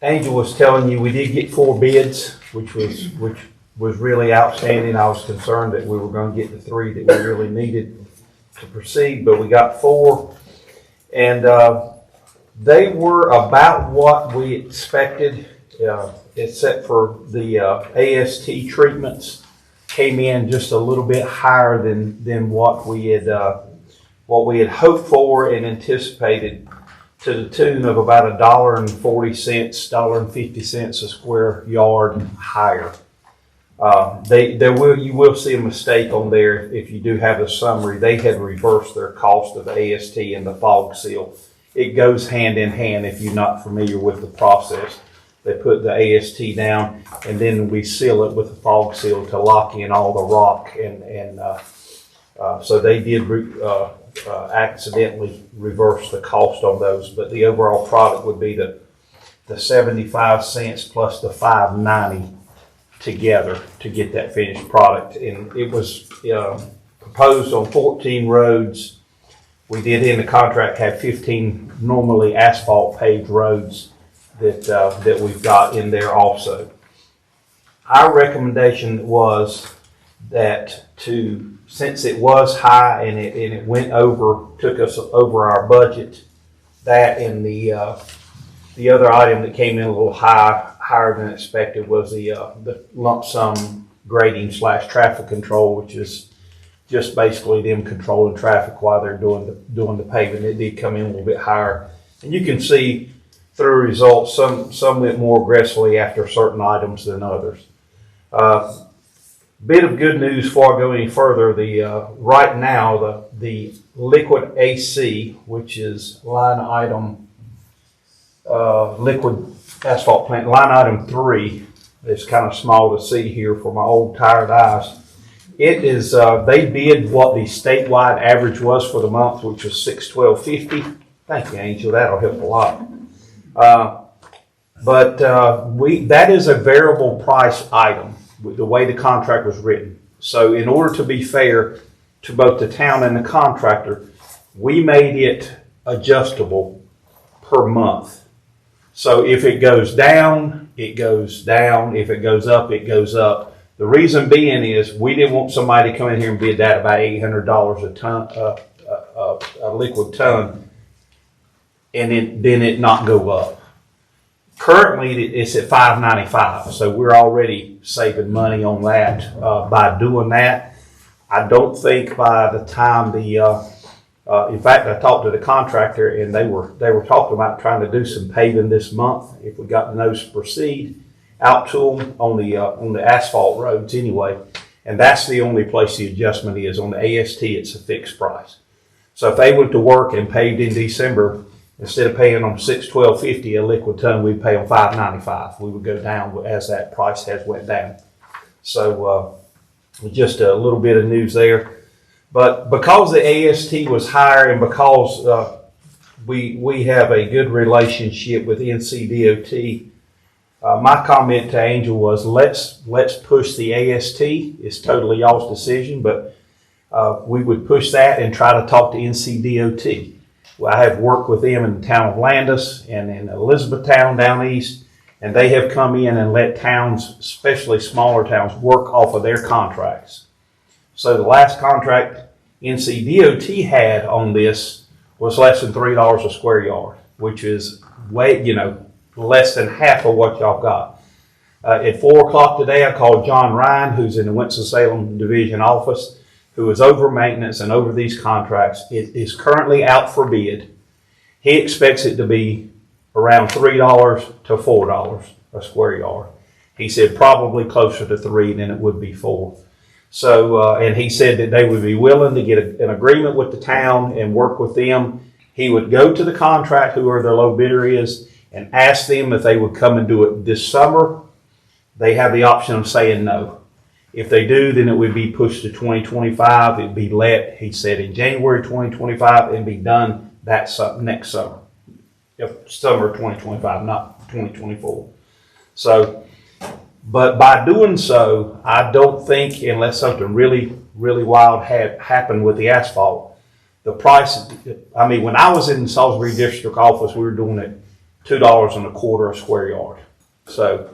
Angel was telling you we did get 4 bids, which was really outstanding. I was concerned that we were going to get the 3 that we really needed to proceed, but we got 4, and they were about what we expected. Except for the AST treatments came in just a little bit higher than what we had hoped for and anticipated, to the tune of about $1.40, $1.50 a square yard higher. You will see a mistake on there if you do have a summary. They had reversed their cost of AST and the fog seal. It goes hand in hand if you're not familiar with the process. They put the AST down, and then we seal it with a fog seal to lock in all the rock, and so they did accidentally reverse the cost on those. But the overall product would be the 75 cents plus the $5.90 together to get that finished product. And it was proposed on 14 roads. We did in the contract have 15 normally asphalt paved roads that we've got in there also. Our recommendation was that to since it was high and it went over, took us over our budget, that and the other item that came in a little higher than expected was the lump sum grading / traffic control, which is just basically them controlling traffic while they're doing the paving. It did come in a little bit higher. And you can see through results, some went more aggressively after certain items than others. Bit of good news before I go any further. Right now, the liquid AC, which is line item liquid asphalt plant, line item 3, it's kind of small to see here for my old tired eyes. It is, they bid what the statewide average was for the month, which was $612.50. Thank you, Angel. That'll help a lot. But that is a variable price item, the way the contract was written. So in order to be fair to both the town and the contractor, we made it adjustable per month. So if it goes down, it goes down. If it goes up, it goes up. The reason being is we didn't want somebody to come in here and bid that about $800 a ton, a liquid ton, and then it not go up. Currently, it's at $595, so we're already saving money on that by doing that. I don't think by the time in fact, I talked to the contractor and they were talking about trying to do some paving this month if we got the notice to proceed out to them on the asphalt roads anyway. And that's the only place the adjustment is. On the AST, it's a fixed price. So if they went to work and paved in December, instead of paying them $612.50 a liquid ton, we'd pay them $595. We would go down as that price has went down. So just a little bit of news there. But because the AST was higher and because we have a good relationship with NCDOT, my comment to Angel was let's push the AST. It's totally y'all's decision, but we would push that and try to talk to NCDOT. Well, I have worked with them in the town of Landis and in Elizabethtown down east, and they have come in and let towns, especially smaller towns, work off of their contracts. So the last contract NCDOT had on this was less than $3 a square yard, which is way, less than half of what y'all got. At 4 o'clock today, I called John Ryan, who's in the Winston-Salem Division office, who is over maintenance and over these contracts. It is currently out for bid. He expects it to be around $3 to $4 a square yard. He said probably closer to 3 than it would be 4. So, and he said that they would be willing to get an agreement with the town and work with them. He would go to the contract, whoever their low bidder is, and ask them if they would come and do it this summer. They have the option of saying no. If they do, then it would be pushed to 2025. It'd be let, he said, in January 2025 and be done next summer. Summer 2025, not 2024. So, but by doing so, I don't think, unless something really, really wild had happened with the asphalt, the price, when I was in the Salisbury District office, we were doing it $2.25 a square yard. So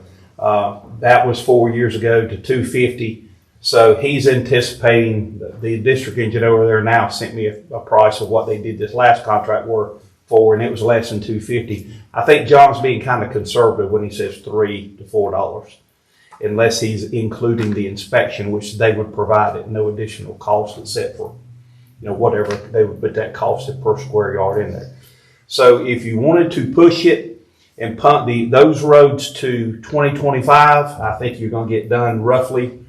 that was 4 years ago to $2.50. So he's anticipating, the district engineer over there now sent me a price of what they did this last contract work for, and it was less than $2.50. I think John's being kind of conservative when he says $3 to $4, unless he's including the inspection, which they would provide at no additional cost except for, whatever they would put that cost at per square yard in there. So if you wanted to push it and pump those roads to 2025, I think you're going to get done roughly.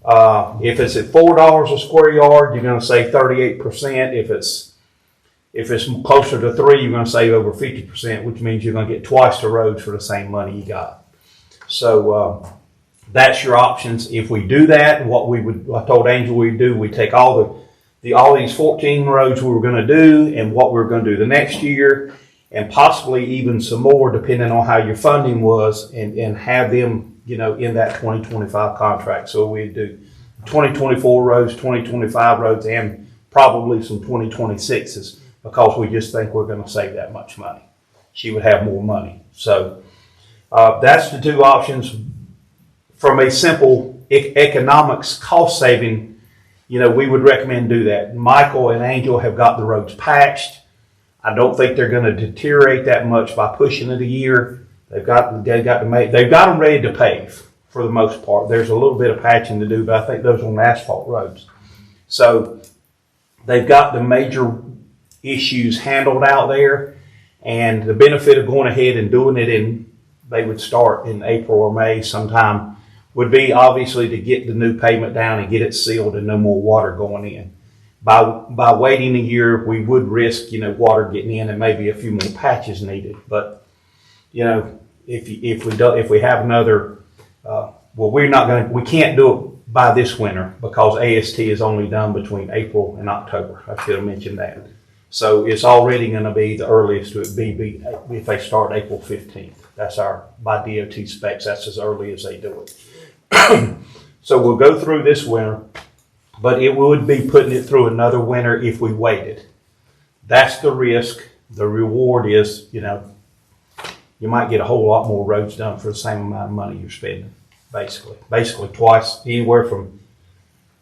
If it's at $4 a square yard, you're going to save 38%. If it's closer to 3, you're going to save over 50%, which means you're going to get twice the roads for the same money you got. So that's your options. If we do that, I told Angel we'd do, we take all these 14 roads we were going to do and what we were going to do the next year, and possibly even some more depending on how your funding was, and have them, in that 2025 contract. So we'd do 2024 roads, 2025 roads, and probably some 2026s, because we just think we're going to save that much money. She would have more money. So that's the two options. From a simple economics cost saving, we would recommend do that. Michael and Angel have got the roads patched. I don't think they're gonna deteriorate that much by pushing it a year. They've got them ready to pave for the most part. There's a little bit of patching to do, but I think those are on asphalt roads. So they've got the major issues handled out there, and the benefit of going ahead and doing it they would start in April or May sometime, would be obviously to get the new pavement down and get it sealed and no more water going in. By waiting a year, we would risk, water getting in and maybe a few more patches needed. But, if we have another, we can't do it by this winter because AST is only done between April and October. I should have mentioned that. So it's already going to be the earliest it would be if they start April 15th. That's by DOT specs, that's as early as they do it. So we'll go through this winter, but it would be putting it through another winter if we waited. That's the risk. The reward is, you might get a whole lot more roads done for the same amount of money you're spending, basically twice, anywhere from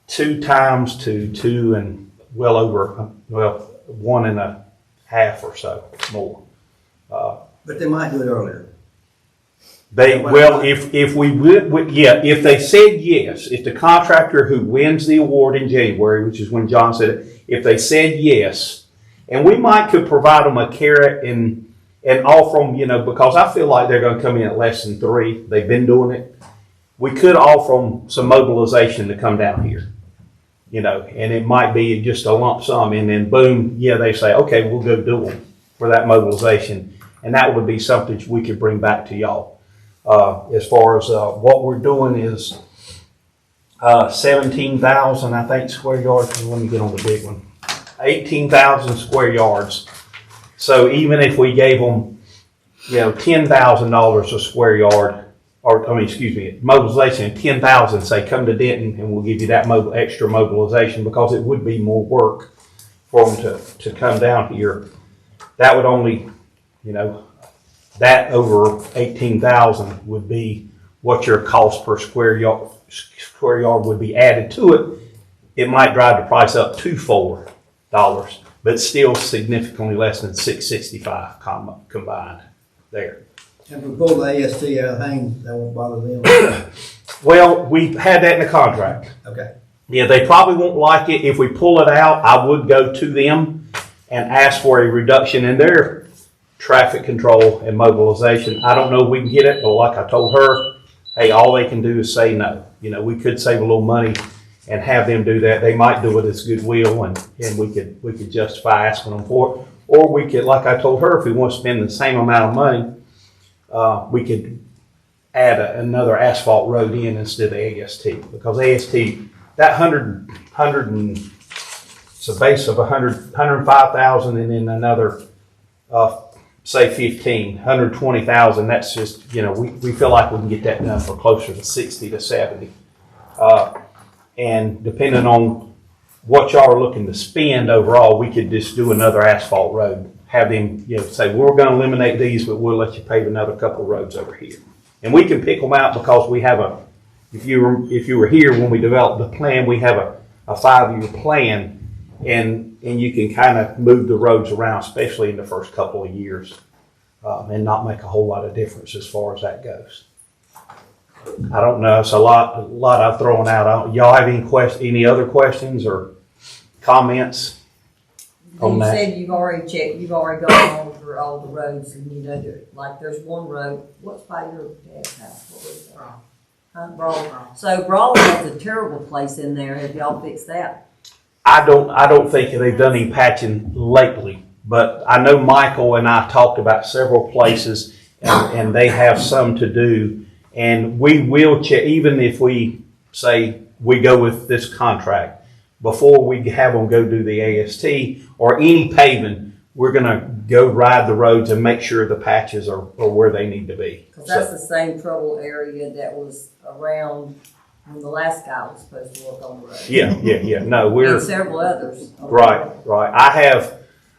2 times to 2 and well over, 1.5 or so more. But they might do it earlier. If they said yes, if the contractor who wins the award in January, which is when John said it, if they said yes, and we could provide them a carrot and offer them, because I feel like they're going to come in at less than 3. They've been doing it. We could offer them some mobilization to come down here, and it might be just a lump sum, and then boom, they say, okay, we'll go do them for that mobilization, and that would be something we could bring back to y'all. As far as what we're doing is 17,000, I think, square yards. Let me get on the big one. 18,000 square yards. So even if we gave them, $10,000 a square yard, mobilization, 10,000, say come to Denton and we'll give you that extra mobilization because it would be more work for them to come down here. That would only, that over 18,000 would be what your cost per square yard would be added to it. It might drive the price up to $4, but still significantly less than $665 combined there. And if we pull the AST out of Hayden, that won't bother them? Well, we've had that in the contract. Okay. Yeah, they probably won't like it. If we pull it out, I would go to them and ask for a reduction in their traffic control and mobilization. I don't know if we can get it, but like I told her, hey, all they can do is say no. We could save a little money and have them do that. They might do it as goodwill, and we could justify asking them for it. Or we could, like I told her, if we want to spend the same amount of money, we could add another asphalt road in instead of AST, because AST, that 100 and it's a base of 105,000, and then another say 120,000. That's just, we feel like we can get that done for closer to 60 to 70. And depending on what y'all are looking to spend overall, we could just do another asphalt road. Have them, say, we're going to eliminate these, but we'll let you pave another couple of roads over here. And we can pick them out because we have if you were here when we developed the plan, we have a 5-year plan, and you can kind of move the roads around, especially in the first couple of years, and not make a whole lot of difference as far as that goes. I don't know. It's a lot I've thrown out. Y'all have any other questions or comments on that? You said you've already checked, you've already gone over all the roads, and there's one road. What's by your dad's house? What was that? Brawl. So Brawl has a terrible place in there. Have y'all fixed that? I don't think they've done any patching lately, but I know Michael and I talked about several places, and they have some to do. And we will check, even if we say we go with this contract, before we have them go do the AST or any paving, we're going to go ride the roads and make sure the patches are where they need to be. Because that's the same trouble area that was around when the last guy was supposed to work on the road. Yeah. No, And several others. Right.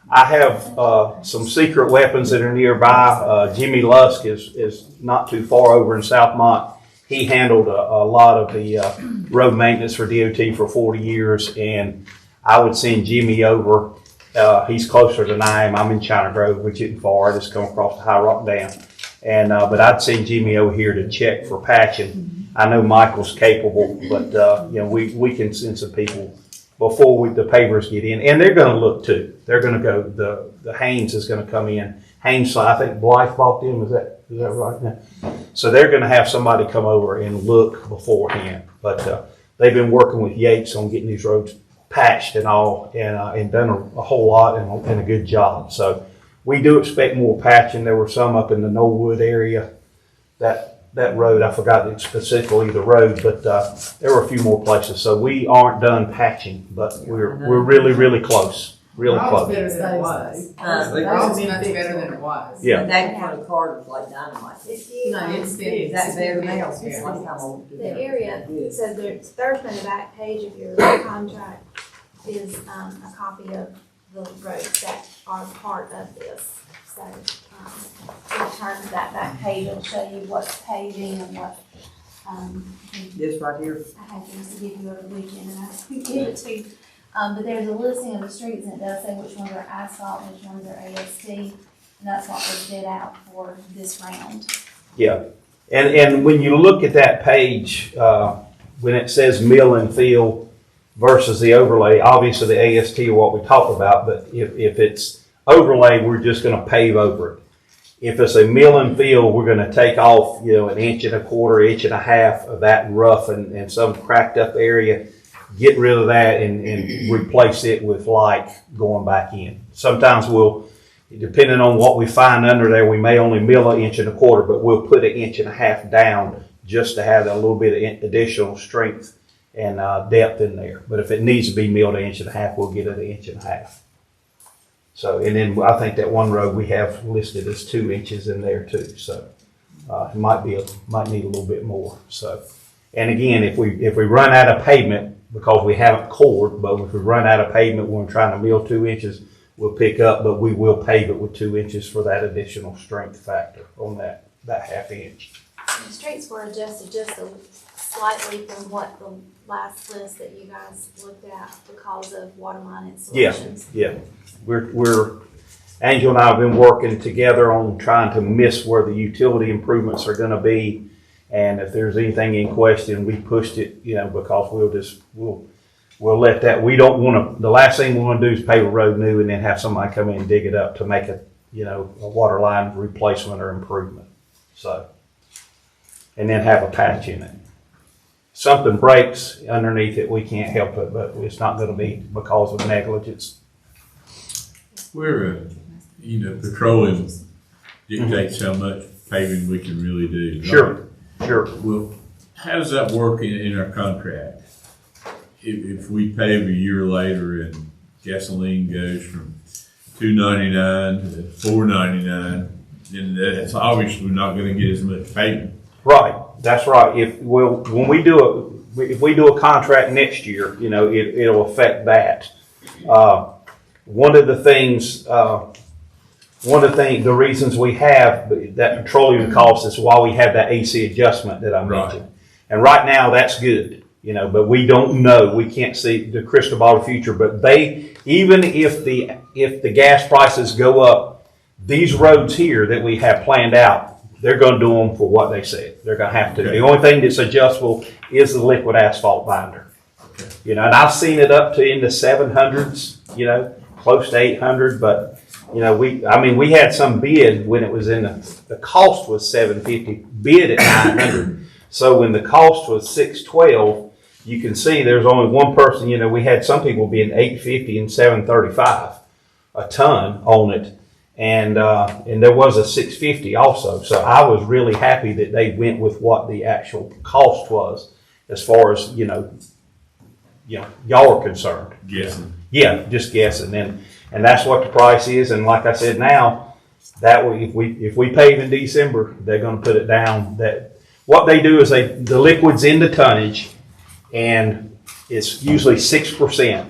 I have some secret weapons that are nearby. Jimmy Lusk is not too far over in Southmont. He handled a lot of the road maintenance for DOT for 40 years, and I would send Jimmy over. He's closer than I am. I'm in China Grove, which isn't far. I just come across the High Rock Dam. And but I'd send Jimmy over here to check for patching. I know Michael's capable, but we can send some people before the pavers get in, and they're going to look too. They're going to go. The Haynes is going to come in. Haynes, I think Blythe bought them. Is that right? Yeah. So they're going to have somebody come over and look beforehand. But they've been working with Yates on getting these roads patched and all, and done a whole lot and a good job. So we do expect more patching. There were some up in the Knollwood area. That road, I forgot specifically the road, but there were a few more places. So we aren't done patching, but we're really, really close. Really close. Better than it was. It's much better than it was. Yeah. That kind of card was like dynamite. That's better now. The area, so there's on the back page of your contract is a copy of the roads that are part of this. So, we'll turn to that back page, it'll show you what's paving and what, This right here. I had things to give you over the weekend and I couldn't give it to you. But there's a listing of the streets and it does say which ones are asphalt, which ones are AST, and that's what was bid out for this round. Yeah. And when you look at that page, when it says mill and fill versus the overlay, obviously the AST are what we talked about, but if it's overlay, we're just going to pave over it. If it's a mill and fill, we're going to take off, 1.25 inches, 1.5 inches of that rough and some cracked up area, get rid of that and replace it with light going back in. Sometimes we'll, depending on what we find under there, we may only mill 1.25 inches, but we'll put 1.5 inches down just to have a little bit of additional strength and depth in there. But if it needs to be milled 1.5 inches, we'll get it 1.5 inches. So, and then I think that one road we have listed as 2 inches in there too. So it might need a little bit more. So, and again, if we run out of pavement because we haven't cored, but if we run out of pavement when we're trying to mill 2 inches, we'll pick up, but we will pave it with 2 inches for that additional strength factor on that 1/2 inch. The streets were adjusted just slightly from what the last list that you guys looked at because of waterline installations. Yeah. We're Angel and I have been working together on trying to miss where the utility improvements are going to be, and if there's anything in question, we pushed it, because we'll let that. We don't want to. The last thing we want to do is pave a road new and then have somebody come in and dig it up to make a water line replacement or improvement. So, and then have a patch in it. Something breaks underneath it, we can't help it, but it's not going to be because of negligence. We're, petroleum dictates how much paving we can really do. Sure. Well, how does that work in our contract? If we pave a year later and gasoline goes from $2.99 to $4.99, then that's obviously not going to get as much paving. Right, that's right. If we do a contract next year, it'll affect that. One of the reasons we have that petroleum cost is why we have that AC adjustment that I mentioned. Right. And right now that's good, but we don't know. We can't see the crystal ball of the future, but even if the gas prices go up, these roads here that we have planned out, they're going to do them for what they said. They're going to have to. Okay. The only thing that's adjustable is the liquid asphalt binder. Okay. And I've seen it up to in the 700s, close to 800, but we had some bid when it was in the cost was $750, bid at $900. So when the cost was $612, you can see there's only one person. We had some people bidding $850 and $735 a ton on it, and there was a $650 also. So I was really happy that they went with what the actual cost was, as far as y'all are concerned. Guessing. Yeah, just guessing, and that's what the price is. And like I said, now that if we pave in December, they're going to put it down. That what they do is the liquid's in the tonnage, and it's usually 6%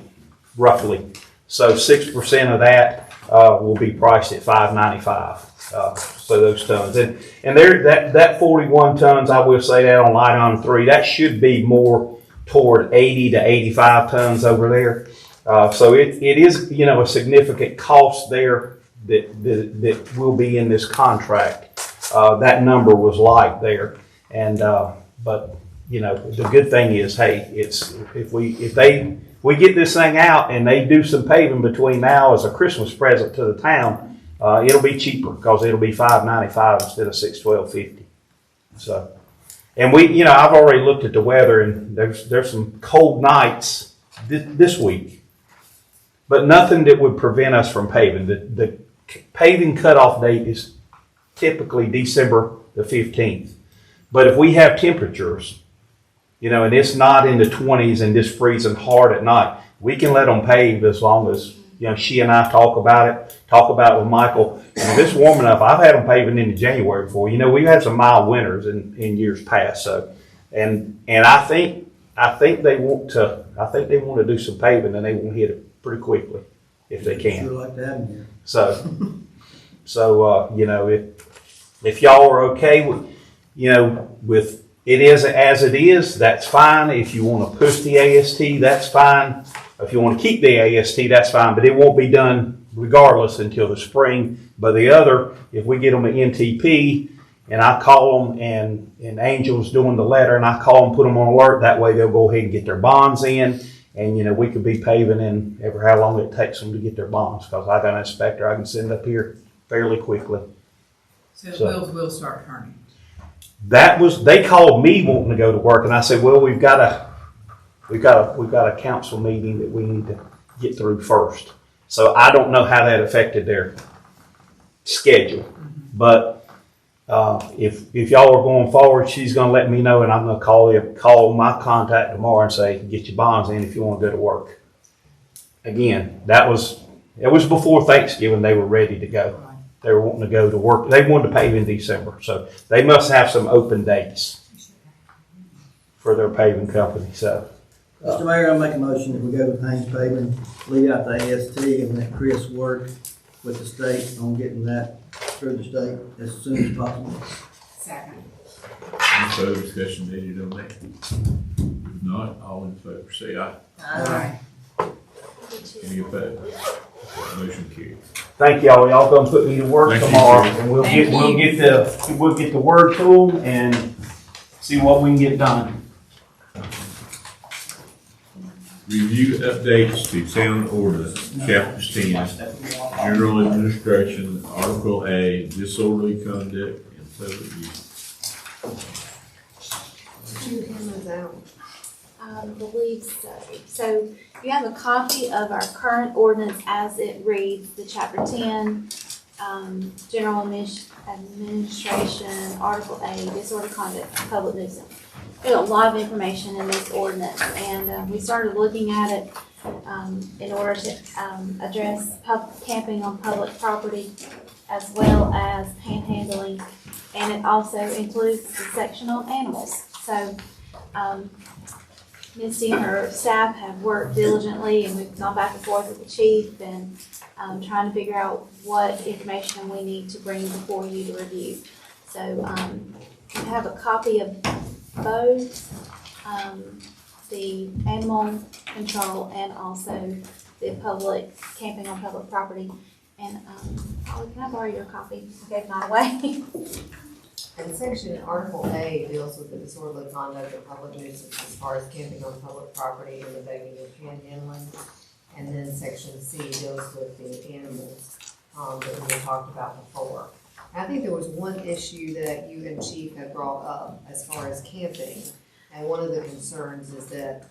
roughly. So 6% of that will be priced at $5.95. So those tons. And there, that 41 tons, I will say that on line item 3, that should be more toward 80 to 85 tons over there. So it is, you know, a significant cost there that will be in this contract. That number was light there. And, but, you know, the good thing is, hey, if we get this thing out and they do some paving between now as a Christmas present to the town, it'll be cheaper because it'll be $5.95 instead of $612.50. So, and we, you know, I've already looked at the weather and there's some cold nights this week, but nothing that would prevent us from paving. The paving cutoff date is typically December the 15th. But if we have temperatures, you know, and it's not in the 20s and just freezing hard at night, we can let them pave as long as, you know, she and I talk about it with Michael. And if it's warm enough, I've had them paving into January before. You know, we've had some mild winters in years past. So, and I think they want to do some paving and they want to hit it pretty quickly if they can. Sure like that in here. So, you know, if y'all are okay with, you know, with it is as it is, that's fine. If you want to push the AST, that's fine. If you want to keep the AST, that's fine. But it won't be done regardless until the spring. But the other, if we get them an NTP and I call them and Angel's doing the letter and I call them, put them on alert, that way they'll go ahead and get their bonds in. And, you know, we could be paving in ever how long it takes them to get their bonds because I got an inspector I can send up here fairly quickly. So the wheels will start turning. They called me wanting to go to work and I said, well, we've got a council meeting that we need to get through first. So I don't know how that affected their schedule. But if y'all are going forward, she's going to let me know and I'm going to call my contact tomorrow and say, get your bonds in if you want to go to work. Again, it was before Thanksgiving they were ready to go. They were wanting to go to work. They wanted to pave in December. So they must have some open dates for their paving company. So, Mr. Mayor, I'll make a motion that we go with Haynes Paving, leave out the AST and let Chris work with the state on getting that through the state as soon as possible. Second. Any further discussion needed on that? If not, all in favor say aye. Aye. Any opposed? Motion carried. thank y'all. Y'all gonna put me to work Thank you, tomorrow, sir. and we'll get the word to them and see what we can get done. Review updates to town ordinance, chapter 10, general administration, article A, disorderly conduct and public use. I believe so. So you have a copy of our current ordinance as it reads, the chapter 10, general administration, article A, disorderly conduct, public nuisance. There's a lot of information in this ordinance, and we started looking at it in order to address camping on public property as well as panhandling, and it also includes the section on animals. So Misti and her staff have worked diligently, and we've gone back and forth with the chief and trying to figure out what information we need to bring before you to review. So I have a copy of both the animal control and also the public camping on public property. And Holly, can I borrow your copy? I gave mine away. And section Article A deals with the disorderly conduct of public nuisance as far as camping on public property and the begging and panhandling. And then section C deals with the animals that we talked about before. I think there was one issue that you and Chief had brought up as far as camping. And one of the concerns is that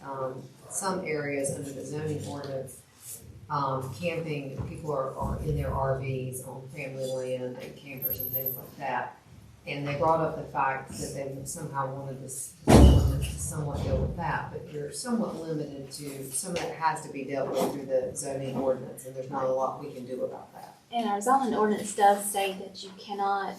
some areas under the zoning ordinance, camping, people are in their RVs on family land and campers and things like that. And they brought up the fact that they somehow wanted this ordinance to somewhat deal with that, but you're somewhat limited to, some of that has to be dealt with through the zoning ordinance, and there's not a lot we can do about that. And our zoning ordinance does state that you cannot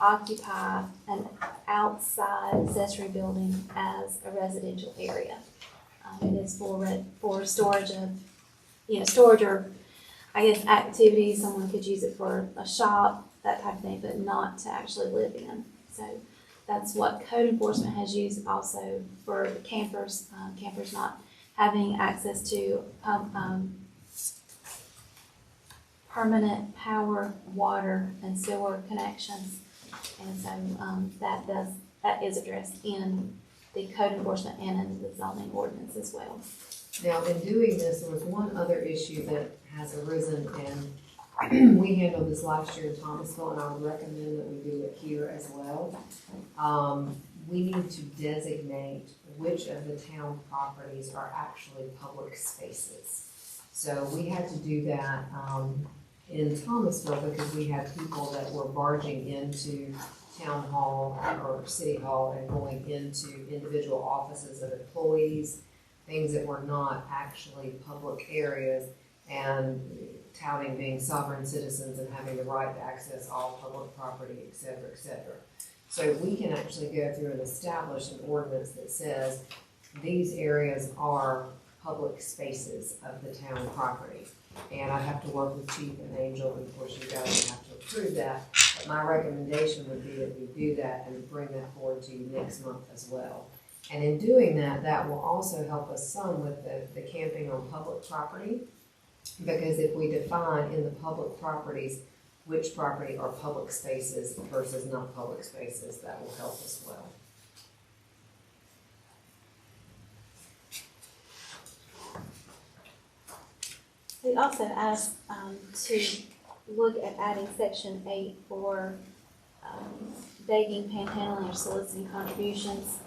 occupy an outside accessory building as a residential area. It is for storage of, storage or I guess, activities. Someone could use it for a shop, that type of thing, but not to actually live in. So that's what code enforcement has used also for the campers, campers not having access to permanent power, water, and sewer connections. And so that is addressed in the code enforcement and in the zoning ordinance as well. Now, in doing this, there was one other issue that has arisen, and we handled this last year in Thomasville, and I would recommend that we do it here as well. We need to designate which of the town properties are actually public spaces. So we had to do that in Thomasville because we had people that were barging into town hall or city hall and going into individual offices of employees, things that were not actually public areas, and touting being sovereign citizens and having the right to access all public property, et cetera, et cetera. So we can actually go through and establish an ordinance that says these areas are public spaces of the town property. And I have to work with Chief and Angel, and of course you guys have to approve that. But my recommendation would be that we do that and bring that forward to you next month as well. And in doing that, that will also help us some with the camping on public property. Because if we define in the public properties which property are public spaces versus not public spaces, that will help as well. We also asked to look at adding section 8 for begging, panhandling, or soliciting contributions.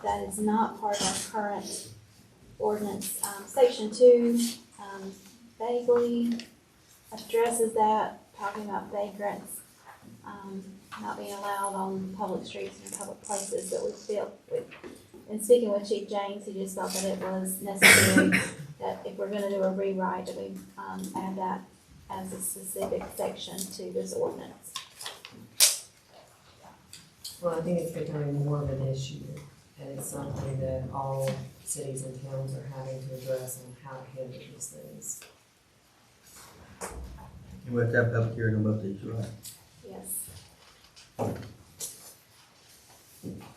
That is not part of our current ordinance. Section 2 vaguely addresses that, talking about vagrants not being allowed on public streets and public places, but we felt, in speaking with Chief James, he just felt that it was necessary that if we're going to do a rewrite, that we add that as a specific section to this ordinance. Well, I think it's becoming more of an issue, and it's something that all cities and towns are having to address on how to handle these things. And we'll have to have a public hearing about these, right? Yes.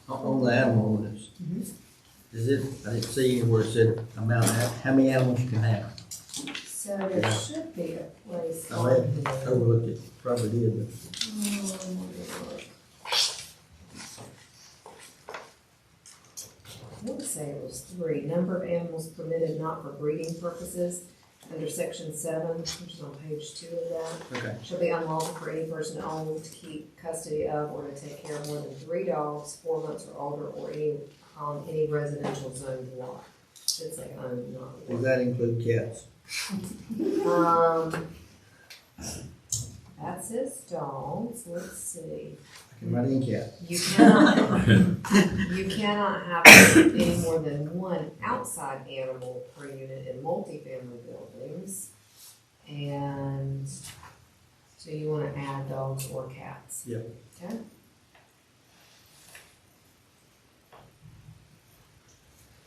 On the animal ordinance. Is it, I didn't see where it said amount, how many animals you can have. So there should be a place I on read, here. overlooked it, probably did, but. I would say it was 3. Number of animals permitted not for breeding purposes, under section 7, which is on page 2 of that. Okay. Shall be unlawful for any person to own, to keep custody of, or to take care of more than 3 dogs, 4 months or older, or any residential zone lot. Should say owned, not Does that include cats? That says dogs. Let's see. I can write in cat. You cannot have any more than 1 outside animal per unit in multifamily buildings. And so you want to add dogs or cats. Yeah. Okay.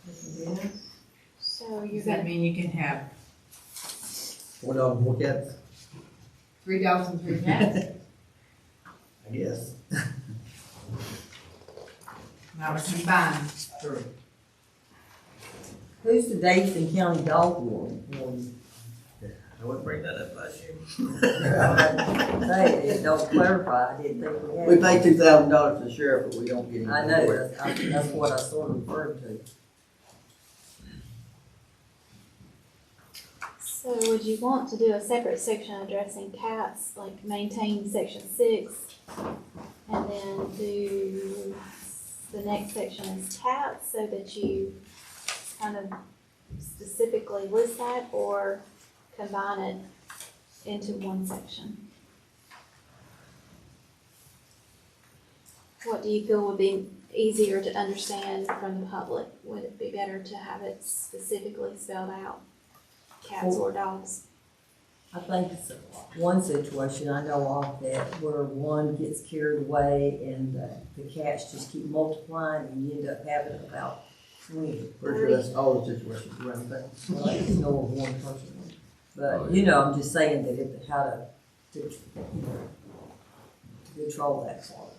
We can do that. So you're Does that going mean you can have 4 dogs, 4 cats? 3 dogs and 3 cats? I guess. Now we're combined. Sure. Who's the Davidson County Dog Warden? I wouldn't bring that up last year. Say, it don't clarify, I didn't think we had. We pay $2,000 to the sheriff, but we don't get any. I know, that's what I sort of referred to. So would you want to do a separate section addressing cats, like maintain section 6, and then do the next section is cats, so that you kind of specifically list that, or combine it into one section? What do you feel would be easier to understand from the public? Would it be better to have it specifically spelled out? Cats or dogs? I think it's one situation I know of that where one gets carried away and the cats just keep multiplying and you end up having about 20. Pretty sure that's all the situations around that. Well, I just know of one person. But, you know, I'm just saying that how to control that part.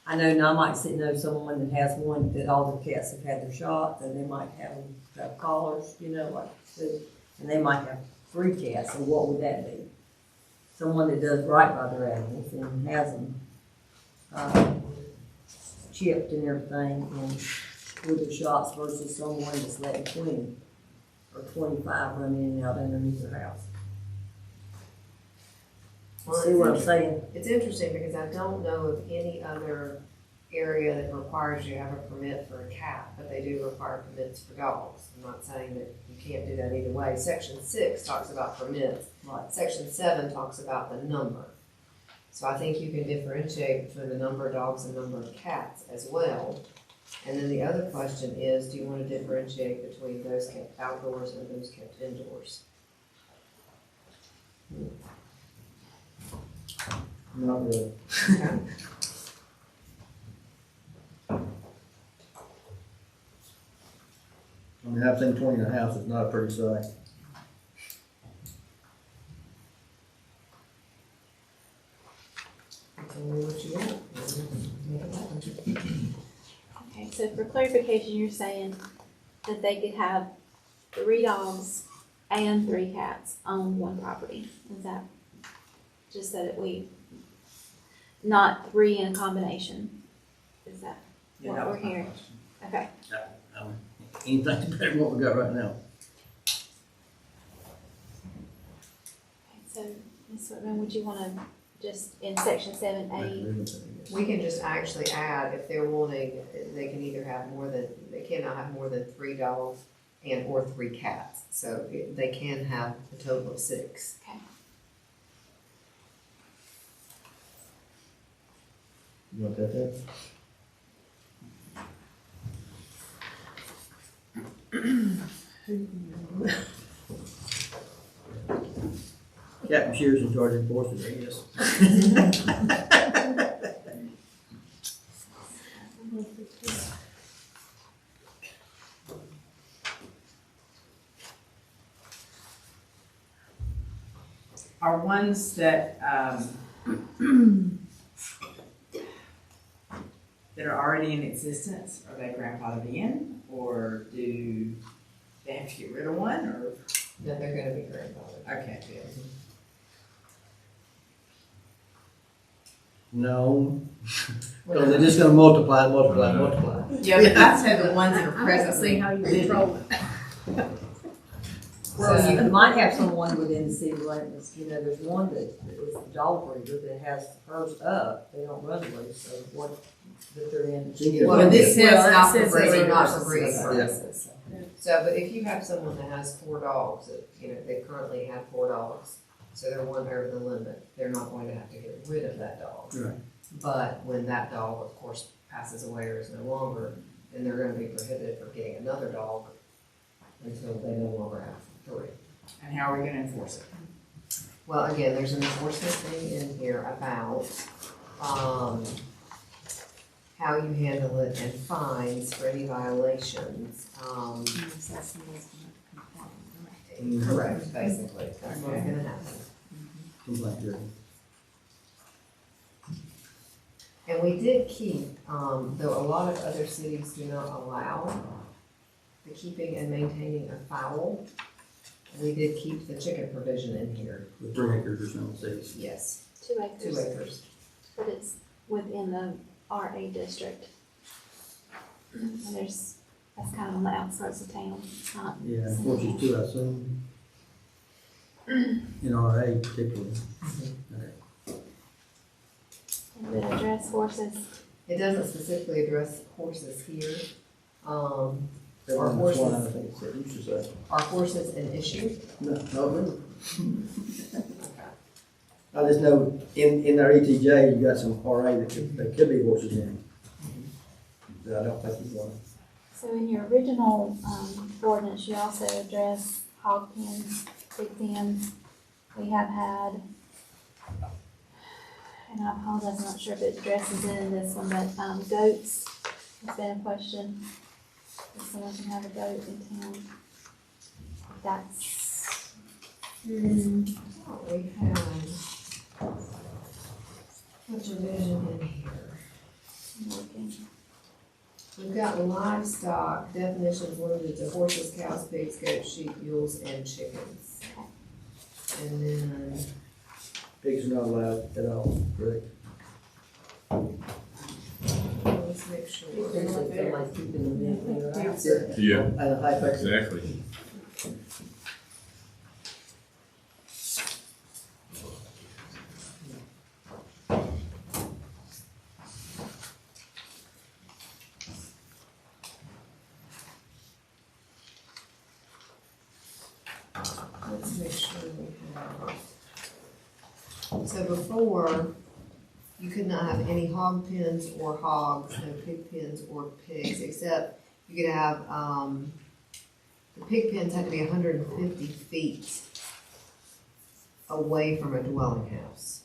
I know now I might know someone that has one that all the cats have had their shots, and they might have collars, you know, like, and they might have 3 cats, and what would that be? Someone that does right by their animals and has them chipped and everything, and with the shots versus someone that's letting 20 or 25 run in and out underneath their house. See what I'm saying? It's interesting because I don't know of any other area that requires you to have a permit for a cat, but they do require permits for dogs. I'm not saying that you can't do that either way. Section 6 talks about permits. Right. Section 7 talks about the number. So I think you can differentiate between the number of dogs and number of cats as well. And then the other question is, do you want to differentiate between those kept outdoors and those kept indoors? Not really. Okay. I mean, I've seen 20 in a house, it's not a pretty sight. Tell me what you want. Okay, so for clarification, you're saying that they could have 3 dogs and 3 cats on one property? Is that just so that not 3 in a combination? Is that what we're hearing? Okay. Anything's better than what we got right now. So, Ms. Whitman, would you want to just in section 7A? We can just actually add, if they're wanting, they can either have they cannot have more than 3 dogs and or 3 cats. So they can have a total of 6. Okay. You want that there? Captain Shear's in charge of enforcement, I guess. Are ones that, that are already in existence, are they grandfathered in, or do they have to get rid of one, or? No, they're gonna be grandfathered. Okay, good. No, because they're just gonna multiply. Yeah, but I said the ones that are present, see how you control it. Well, you might have someone within the city limits, you know, there's one that is a dog breeder that has hers up, they don't run loose, so what, that they're in. Well, this says not for says breeding, not for purposes. breeding Yeah. purposes. So, but if you have someone that has 4 dogs, that, you know, they currently have 4 dogs, so they're one over the limit, they're not going to have to get rid of that dog. Right. But when that dog, of course, passes away or is no longer, then they're gonna be prohibited from getting another dog until they no longer have 3. And how are we gonna enforce it? Well, again, there's an enforcement thing in here about, how you handle it and fines for any violations. Correct, basically, that's what's gonna happen. Complaint period. And we did keep, though a lot of other cities do not allow the keeping and maintaining of fowl, we did keep the chicken provision in here. With 3 acres or something, says. Yes, 2 acres. 2 acres. But it's within the RA district. And that's kind of on the outskirts of town. It's not. Yeah, which is 2, I assume. In RA particularly. And the address horses. It doesn't specifically address horses here. That Are one, that's one I horses, think it used to say. are horses an issue? No, not really. I just know in our ETJ, you got some RA that could be horses in. But I don't think he's one. So in your original ordinance, you also address hog pens, pig pens. We have had, and I apologize, I'm not sure if it addresses it in this one, but goats has been a question. If someone can have a goat in town, that's We had a division in here. We've got livestock definitions limited to horses, cows, pigs, goats, sheep, mules, and chickens. And then, Pigs are not allowed at all, correct? let's make sure. Like keeping them in there. Yeah, High factor. exactly. Let's make sure we have. So before, you could not have any hog pens or hogs, no pig pens or pigs, except you could have, the pig pens had to be 150 feet away from a dwelling house.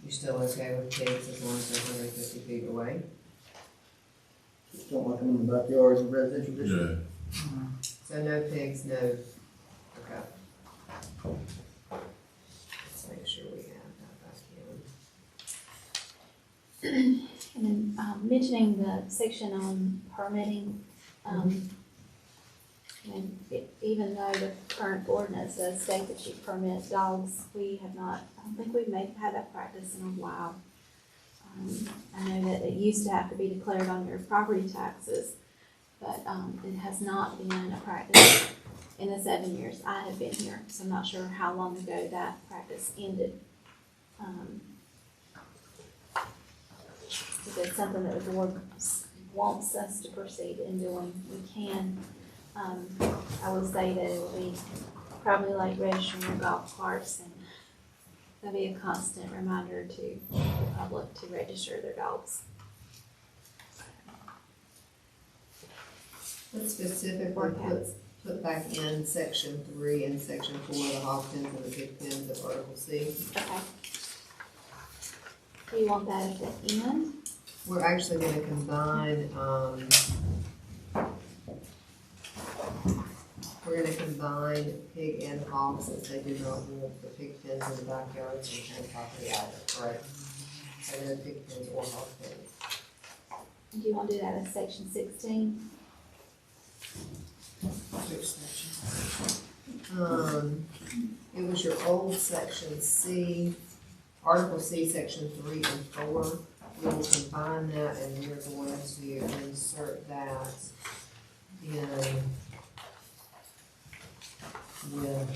You still okay with pigs as long as they're 150 feet away? Just don't like them in the backyards of residential districts. Yeah. So no pigs, no, okay. Let's make sure we have that back in. And then, mentioning the section on permitting, and even though the current ordinance does state that you permit dogs, we have not, I don't think we've had that practice in a while. I know that it used to have to be declared on your property taxes, but, it has not been a practice in the 7 years I have been here, so I'm not sure how long ago that practice ended. If it's something that the board wants us to proceed in doing, we can. I would say that it will be probably like registering your golf carts, and that'll be a constant reminder to the public to register their dogs. Let's specifically put back in section 3 and section 4, the hog pens and the pig pens of Article C. Okay. Do you want that at the end? We're actually gonna combine, pig and hog, since they do not want the pig pens in the backyards and town property either, correct? So no pig pens or hog pens. Do you want to do that as section 16? Which section? It was your old section C, Article C, section 3 and 4. We will combine that, and we're going to insert that in with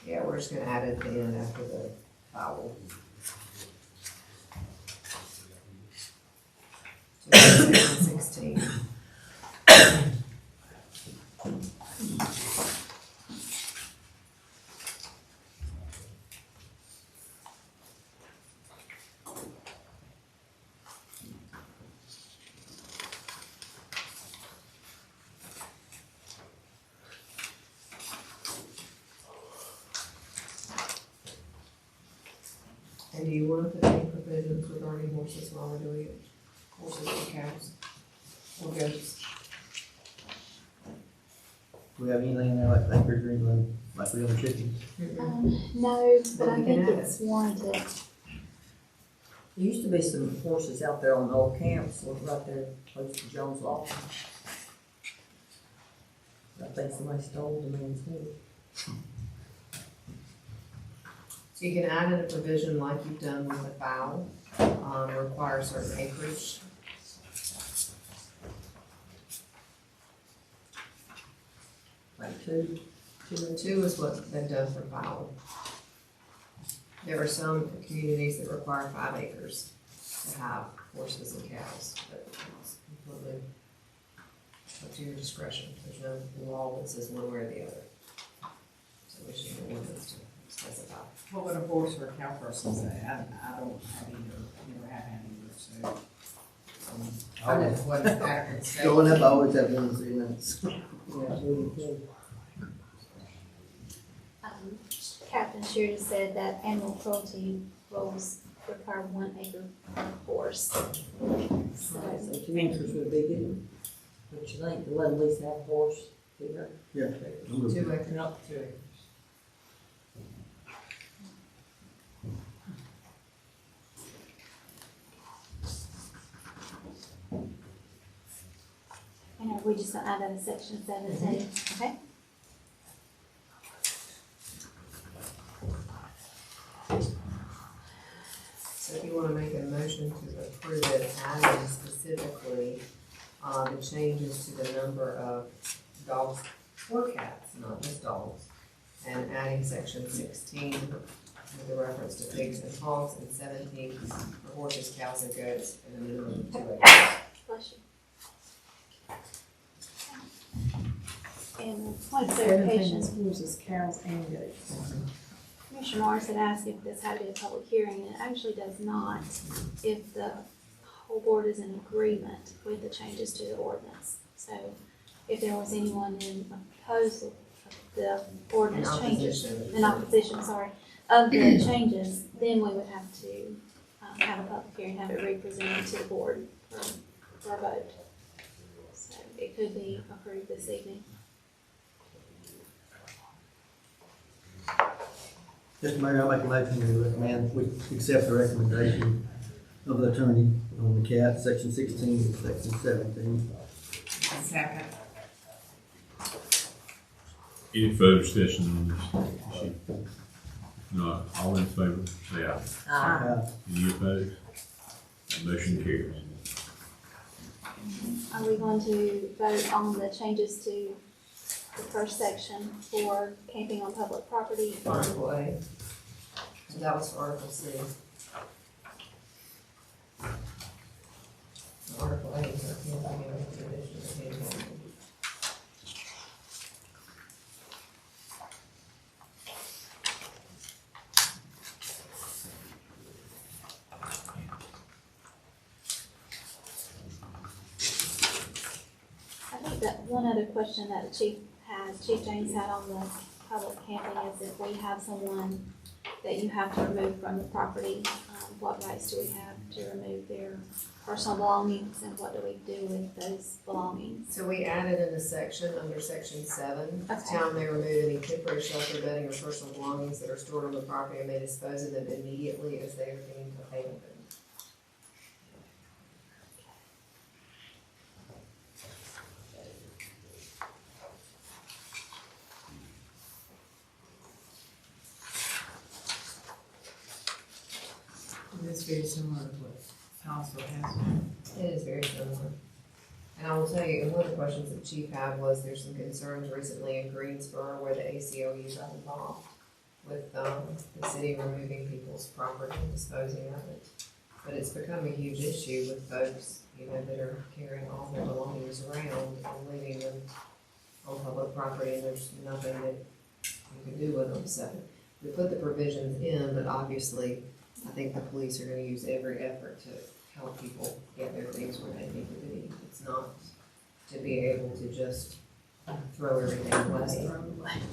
yeah, we're just gonna add it at the end after the foul. So section 16. And do you want to put any provisions regarding horses while we're doing it? Horses or cows? Or goats? Do we have anything in there like acres or anything, like we have chickens? No, but But I we think can add it's warranted. There used to be some horses out there on the old camps, right there close to Jones Loflin. I think somebody stole the man's head. So you can add in a provision like you've done with the fowl, require certain acreage. Like two. 2 is what they've done for fowl. There are some communities that require 5 acres to have horses and cows, but it's completely up to your discretion. There's no law that says one way or the other. So we should have ordinance to specify. What would a horse or a cow person say? I don't have either, never have had either, so. I don't know what adequate state. Going up, I always have 1 to 3 minutes. Captain Shear just said that animal cruelty rules require 1 acre per horse. So, So 2 acres would be good. But you think, to let at least have a horse here? Yeah. 2 acres. Not 2 acres. and are we just gonna add that in section 17? Okay. So if you wanna make a motion to approve it, adding specifically, the changes to the number of dogs or cats, not just dogs, and adding section 16 with the reference to pigs and hogs, and 17 for horses, cows, and goats, and a minimum of 2 acres. Bless you. And point of clarification, Horses, cows, and goats. Commissioner Morris had asked if this had to be a public hearing, and it actually does not if the whole board is in agreement with the changes to the ordinance. So if there was anyone in opposed of the ordinance changes, in opposition, sorry, of the changes, then we would have to have a public hearing, have it represented to the board for a vote. So it could be approved this evening. Mr. Mayor, I'll make a motion to recommend, we accept the recommendation of the attorney on the cat, section 16 and section 17. Second. Any further discussion on this issue? Not all in favor, say aye. Any opposed? That motion carries. Are we going to vote on the changes to the first section for camping on public property? Article A. And that was for Article C. Article A is our camping and recreation of camping. I think that one other question that the Chief James had on the public camping is if we have someone that you have to remove from the property, what rights do we have to remove their personal belongings, and what do we do with those belongings? So we added in a section, under section 7, the Okay. town may remove any temporary shelter, bedding, or personal belongings that are stored on the property and may dispose of them immediately as they are deemed available. It's very similar to what council has done. It is very similar. And I will tell you, and one of the questions that Chief had was there's some concerns recently in Greensboro where the ACLU got involved with the city removing people's property and disposing of it. But it's become a huge issue with folks, you know, that are carrying all their belongings around and leaving them on public property, and there's nothing that you can do with them. So we put the provisions in, but obviously I think the police are gonna use every effort to help people get their things where they need to be. It's not to be able to just throw everything away.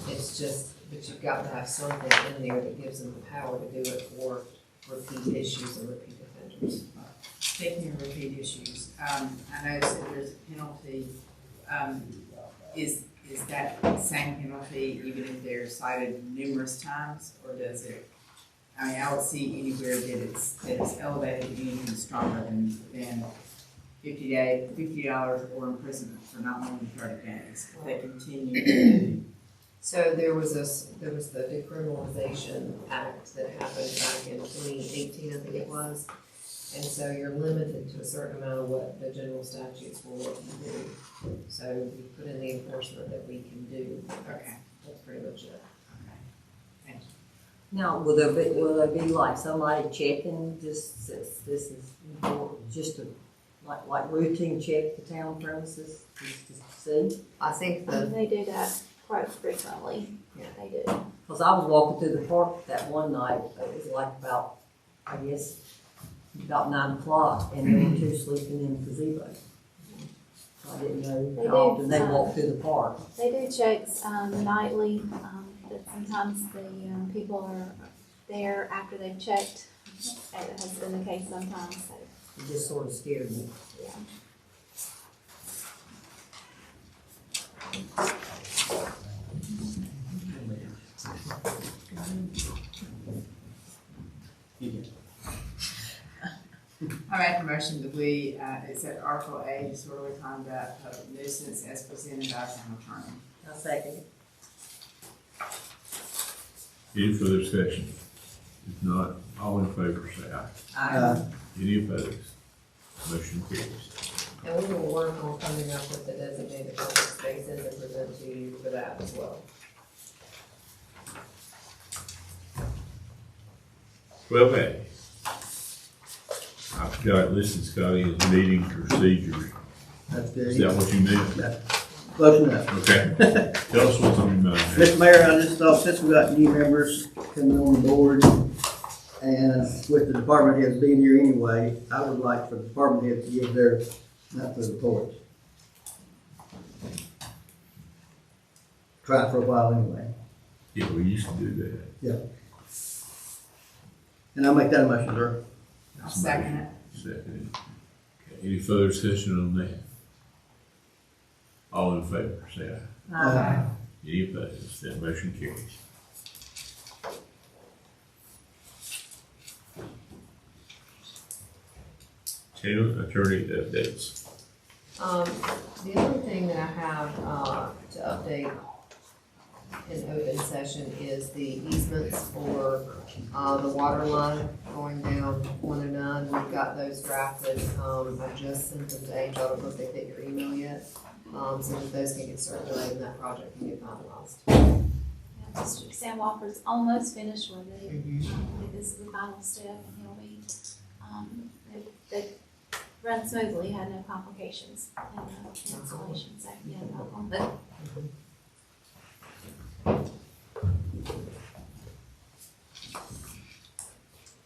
It's just, but you've got to have something in there that gives them the power to do it for repeat issues and repeat offenders. Speaking of repeat issues, I noticed that there's a penalty, is that same penalty even if they're cited numerous times, or does it? I mean, I don't see anywhere that it's elevated to anything stronger than $50 or imprisonment for not more than 30 days. If they continue to do. So there was the Decriminalization Act that happened back in 2018, I think it was. And so you're limited to a certain amount of what the general statutes will let you do. So we put in the enforcement that we can do. Okay. That's pretty much it. Thank you. Now, will there be like somebody checking this is just a, like routine check the town premises just to see? I think They do that quite frequently. Yeah. They do. Cause I was walking through the park that one night, it was like about, I guess, about 9 o'clock, and there were 2 sleeping in the gazebo. So I didn't know They how do, often they walked through the park. They do checks nightly, but sometimes the people are there after they've checked As has been the case sometimes, so, It just sort of scared me. yeah. I make a motion that we, accept Article A, disorderly conduct, public nuisance as presented by our town attorney. I'll second it. Any further discussion? If not, all in favor say aye. Any opposed? Motion carries. And we will work on coming up with the designated public spaces and present to you for that as well. 12A. I've got listed, Scotty, as meeting procedures. That's good. Is that what you meant? Close enough. Okay. Tell us what's on your mind. Mr. Mayor, I just thought since we got new members coming on board and with the department heads being here anyway, I would like for the department heads to give their monthly reports. Try it for a while anyway. Yeah, we used to do that. Yeah. And I'll make that a motion, sir. I'll second it. Second. Okay. Any further discussion on that? All in favor, say aye. Aye. Any opposed? That motion carries. Town attorney updates. The other thing that I have, to update in open session is the easements for, the water line going down 109. We've got those drafted. I just sent them to Angel. I don't know if they hit your email yet. So that those can get circulated and that project can get finalized. Yeah, Mr. Sam Walker's almost finished with it. This is the final step, and he'll be, they run smoothly, had no complications in the installation, so, yeah, no problem.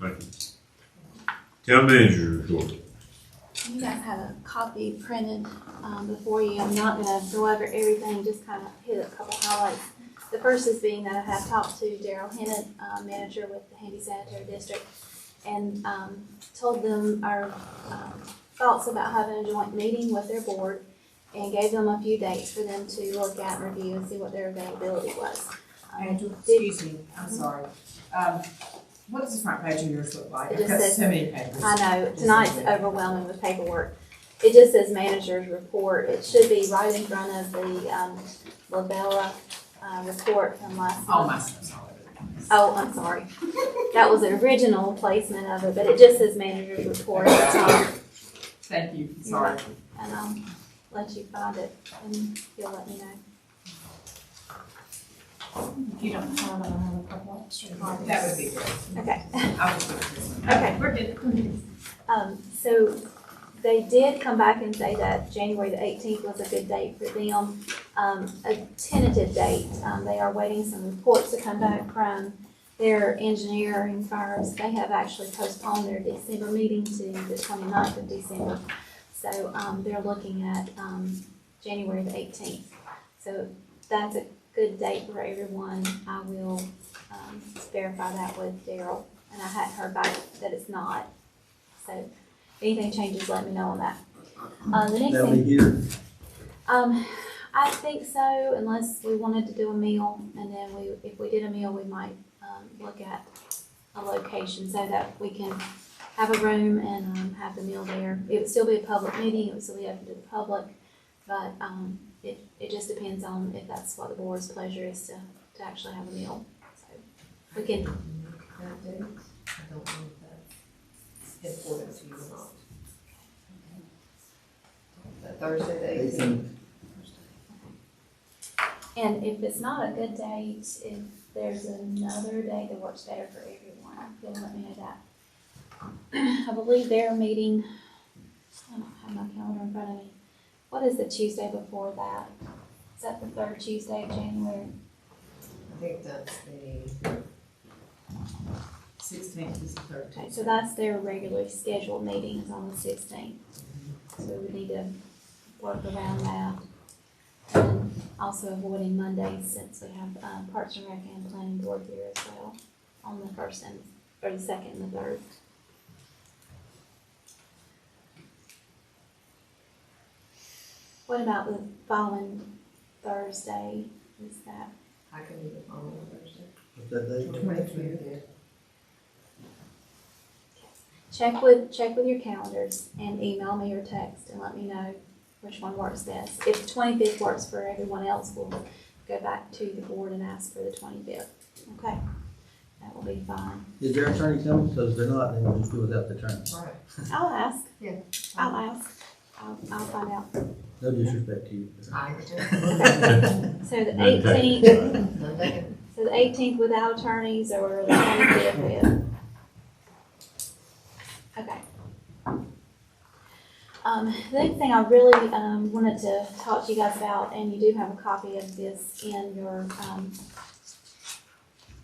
Thank you. Town manager report. You guys have a copy printed before you. I'm not gonna go over everything, just kind of hit a couple highlights. The first is being that I have talked to Daryl Hennett, manager with the Handy Sanitary District, and told them our thoughts about having a joint meeting with their board, and gave them a few dates for them to look at and review and see what their availability was. Angel, excuse me, I'm sorry. What does the front page of yours look like? It just I've got says- so many papers. I know, tonight's overwhelming with paperwork. It just says manager's report. It should be right in front of the Labella report from last All month. my stuff's all over the place. Oh, I'm sorry. That was the original placement of it, but it just says manager's report at the top. Thank you, You're sorry. welcome. And I'll let you find it and you'll let me know. If you don't have it, I'll have a couple extra copies. That would be great. Okay. I was looking for this one. Okay. We're good. So they did come back and say that January the 18th was a good date for them. A tentative date. They are waiting some reports to come back from their engineering firms. They have actually postponed their December meeting to the 29th of December. So they're looking at January the 18th. So that's a good date for everyone. I will verify that with Daryl, and I hadn't heard back that it's not. So if anything changes, let me know on that. The next That'll thing, be here. I think so, unless we wanted to do a meal, and then if we did a meal, we might look at a location so that we can have a room and have the meal there. It would still be a public meeting, it would still be open to the public, but it just depends on if that's what the board's pleasure is to actually have a meal. So we can, That date, I don't know if that's important to you or not. That Thursday, the 18th. and if it's not a good date, if there's another day that works better for everyone, then let me know that. I believe they're meeting, I don't have my calendar in front of me. What is the Tuesday before that? Is that the third Tuesday of January? I think that's the 16th is the 13th. Okay, so that's their regularly scheduled meeting is on the 16th. So we would need to work around that. And also avoiding Mondays since we have Parks and Rec and Planning Board here as well on the 1st or the 2nd and the 3rd. What about the following Thursday? Is that, I can do the following Thursday. What's that date? 25th. check with your calendars and email me or text and let me know which one works best. If the 25th works for everyone else, we'll go back to the board and ask for the 25th. Okay? That will be fine. Is their attorney coming? Because if they're not, then we'll just do without the attorney. Right. I'll ask. Yeah. I'll ask. I'll find out. No disrespect to you. I So the None taken. 18th, None taken. so the 18th without attorneys or the 25th with? Okay. The next thing I really wanted to talk to you guys about, and you do have a copy of this in your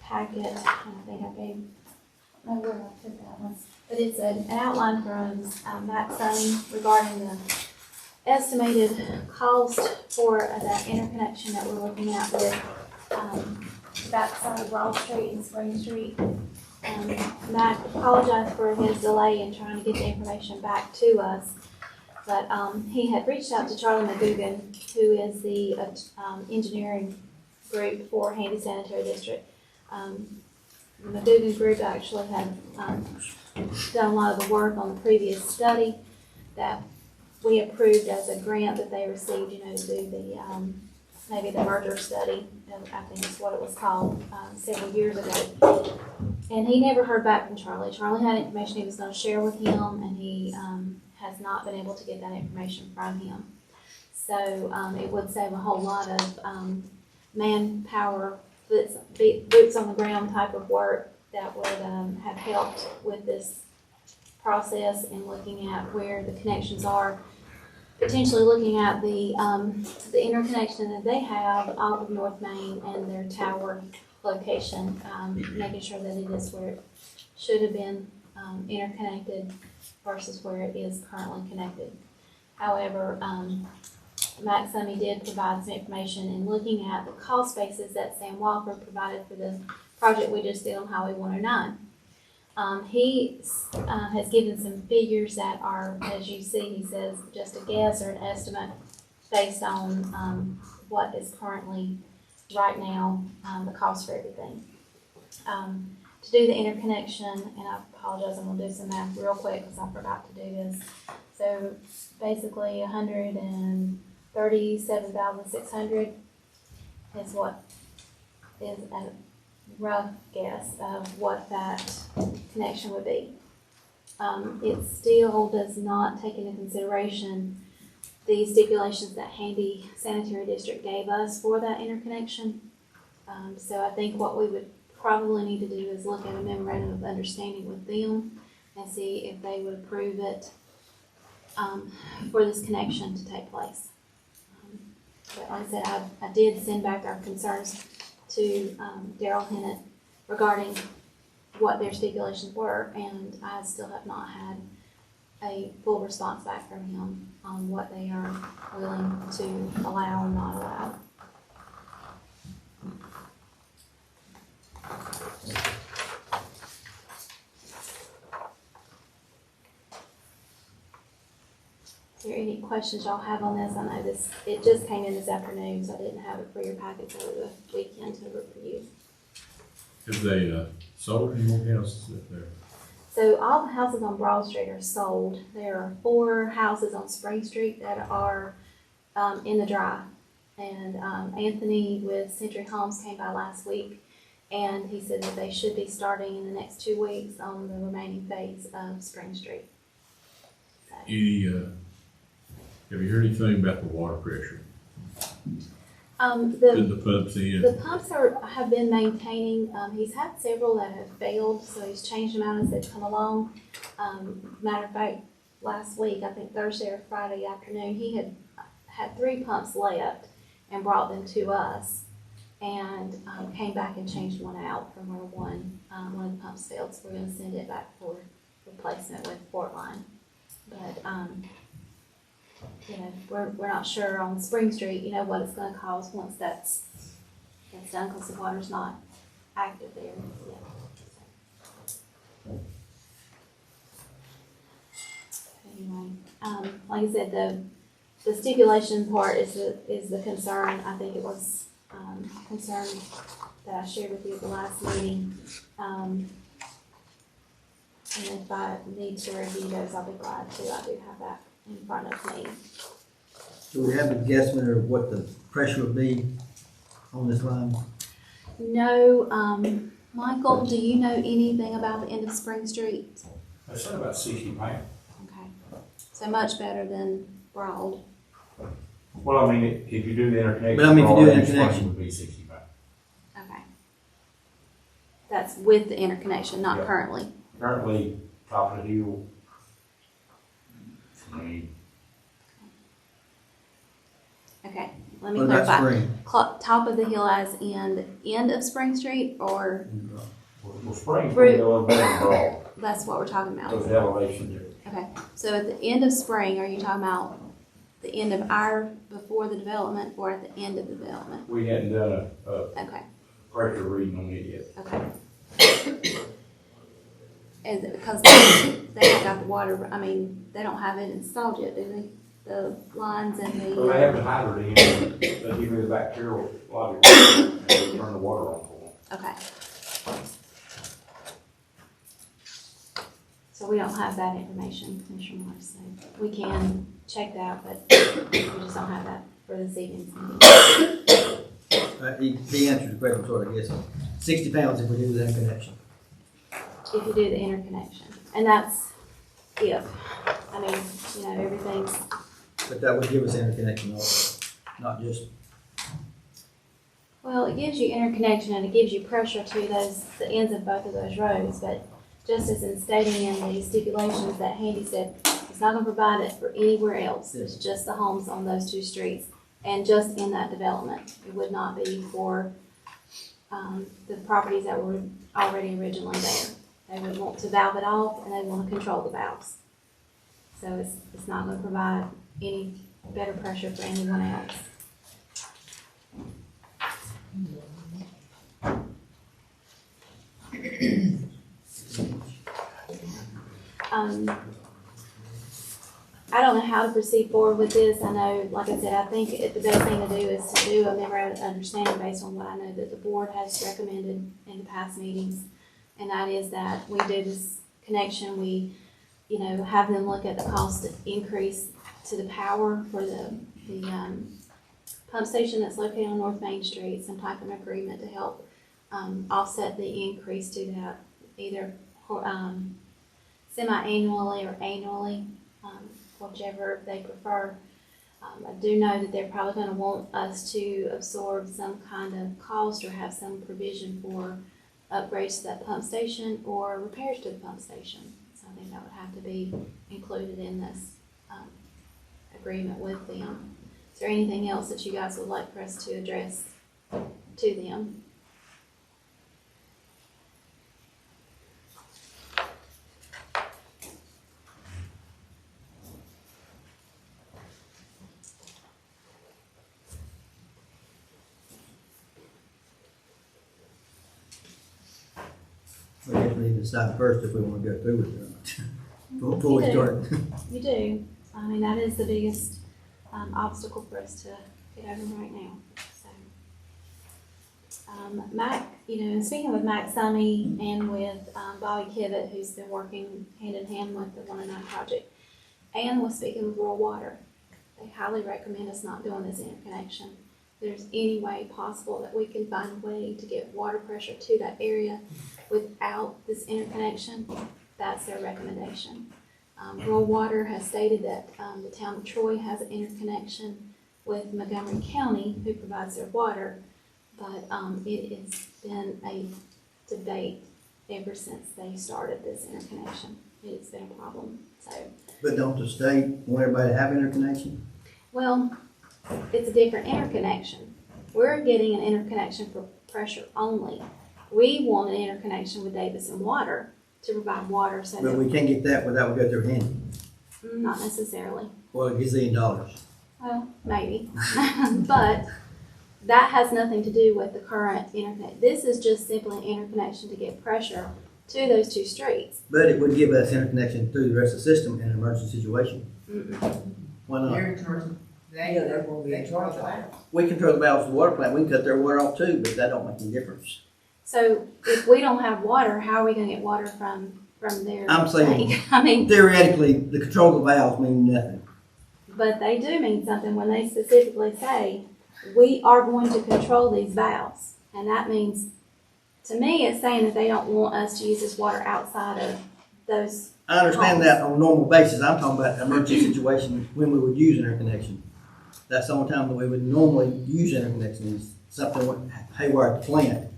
packet. I think I gave, no, where did I put that one? But it's an outline from Matt Sunny regarding the estimated cost for that interconnection that we're looking at with backside of Broad Street and Spring Street. Matt apologized for his delay in trying to get the information back to us, but he had reached out to Charlie McGugan, who is the engineering group for Handy Sanitary District. The McGugan group actually had done a lot of the work on the previous study that we approved as a grant that they received, to do the, maybe the merger study, I think is what it was called, several years ago. And he never heard back from Charlie. Charlie had information he was going to share with him, and he has not been able to get that information from him. So it would save a whole lot of manpower, boots on the ground type of work that would have helped with this process and looking at where the connections are. Potentially looking at the interconnection that they have off of North Main and their tower location, making sure that it is where it should have been interconnected versus where it is currently connected. However, Matt Sunny did provide some information in looking at the cost basis that Sam Walker provided for the project we just did on Highway 109. He has given some figures that are, as you see, he says just a guess or an estimate based on what is currently, right now, the cost for everything. To do the interconnection, and I apologize, I'm gonna do some math real quick because I forgot to do this. So basically, 137,600 is what is a rough guess of what that connection would be. It still does not take into consideration the stipulations that Handy Sanitary District gave us for that interconnection. So I think what we would probably need to do is look at a memorandum of understanding with them and see if they would approve it for this connection to take place. But like I said, I did send back our concerns to Daryl Hennett regarding what their stipulations were, and I still have not had a full response back from him on what they are willing to allow or not allow. Is there any questions y'all have on this? I know it just came in this afternoon, so I didn't have it for your packets over the weekend to review. Have they sold any more houses up there? So all the houses on Broad Street are sold. There are 4 houses on Spring Street that are in the dry. And Anthony with Century Homes came by last week, and he said that they should be starting in the next 2 weeks on the remaining phase of Spring Street. So, Have you heard anything about the water pressure? Did the the pumps in? pumps have been maintaining. He's had several that have failed, so he's changed them out as they've come along. Matter of fact, last week, I think Thursday or Friday afternoon, he had 3 pumps left and brought them to us, and came back and changed one out from where one of the pumps failed. So we're going to send it back for replacement with Port Line. But we're not sure on Spring Street, what it's going to cost once that's done, because the water's not active there yet. Anyway, like I said, the stipulation part is the concern. I think it was, concern that I shared with you at the last meeting. And if I need to review those, I'll be glad to. I do have that in front of me. Do we have a guesstimate of what the pressure would be on this line? No, Michael, do you know anything about the end of Spring Street? I said about 60 pounds. Okay, so much better than Broad. Well, I mean, if you do the interconnection. But I mean, if you do the all that, interconnection. it would be 60 pounds. Okay. That's with the interconnection, not Yeah. currently. Currently, top of the hill. I mean, Okay, let me What about clarify. spring? Top of the hill as in end of Spring Street, or well, spring's pretty low better than Broad. that's what we're talking about? Those elevations there. Okay, so at the end of spring, are you talking about the end of before the development, or at the end of the development? We hadn't done a Okay, pressure reading on it yet. okay. Is it because they haven't got the water, I mean, they don't have it installed yet, do they? The lines and the. So they have the hydrant in, they give me the bacterial logic, and they turn the water on for them. Okay. So we don't have that information, Commissioner Morris, so we can check that, but we just don't have that for this evening's meeting. He answered the question, sort of, I guess. 60 pounds if we do that connection. If you do the interconnection, and that's if, I mean, you know, everything's, But that would give us interconnection also, not just, well, it gives you interconnection and it gives you pressure to the ends of both of those roads, but just as in stating in the stipulations that Handy said, it's not gonna provide it for anywhere else. It's just the homes on those two streets and just in that development. It would not be for, the properties that were already originally there. They would want to valve it off and they want to control the valves. So it's not gonna provide any better pressure for anyone else. I don't know how to proceed forward with this. I know, like I said, I think the best thing to do is to do a memorandum of understanding based on what I know that the board has recommended in the past meetings. And that is that we do this connection, we, you know, have them look at the cost increase to the power for the pump station that's located on North Main Street, some type of agreement to help offset the increase to that, either semi-annually or annually, whichever they prefer. I do know that they're probably going to want us to absorb some kind of cost or have some provision for upgrades to that pump station or repairs to the pump station. So I think that would have to be included in this agreement with them. Is there anything else that you guys would like for us to address to them? we have to need to decide first if we want to go through with it before we start. You do. I mean, that is the biggest obstacle for us to get over right now. So, Mac, you know, and speaking with Mac Summy and with Bobby Kivett, who's been working hand in hand with the 109 project, and was speaking with Rural Water, they highly recommend us not doing this interconnection. If there's any way possible that we can find a way to get water pressure to that area without this interconnection, that's their recommendation. Rural Water has stated that the town of Troy has an interconnection with Montgomery County, who provides their water, but it has been a debate ever since they started this interconnection. It's been a problem. So, But don't the state want everybody to have interconnection? well, it's a different interconnection. We're getting an interconnection for pressure only. We want an interconnection with Davidson Water to provide water so But that, we can't get that without we go through Handy. not necessarily. Well, a gazillion dollars. Well, maybe. But that has nothing to do with the current interconnect. This is just simply an interconnection to get pressure to those two streets. But it would give us interconnection through the rest of the system in an emergency situation. Mm-mm. Why not? Very emergency. They, they're gonna be in charge of that. We control the valves of the water plant, we can cut their water off too, but that don't make any difference. So if we don't have water, how are we gonna get water from their I'm saying- tank? I mean, Theoretically, the control of the valves mean nothing. but they do mean something when they specifically say, we are going to control these valves. And that means, to me, it's saying that they don't want us to use this water outside of those. I understand that on a normal basis, I'm talking about emergency situations when we would use interconnection. That's the only time that we would normally use interconnection is something went haywire at the plant.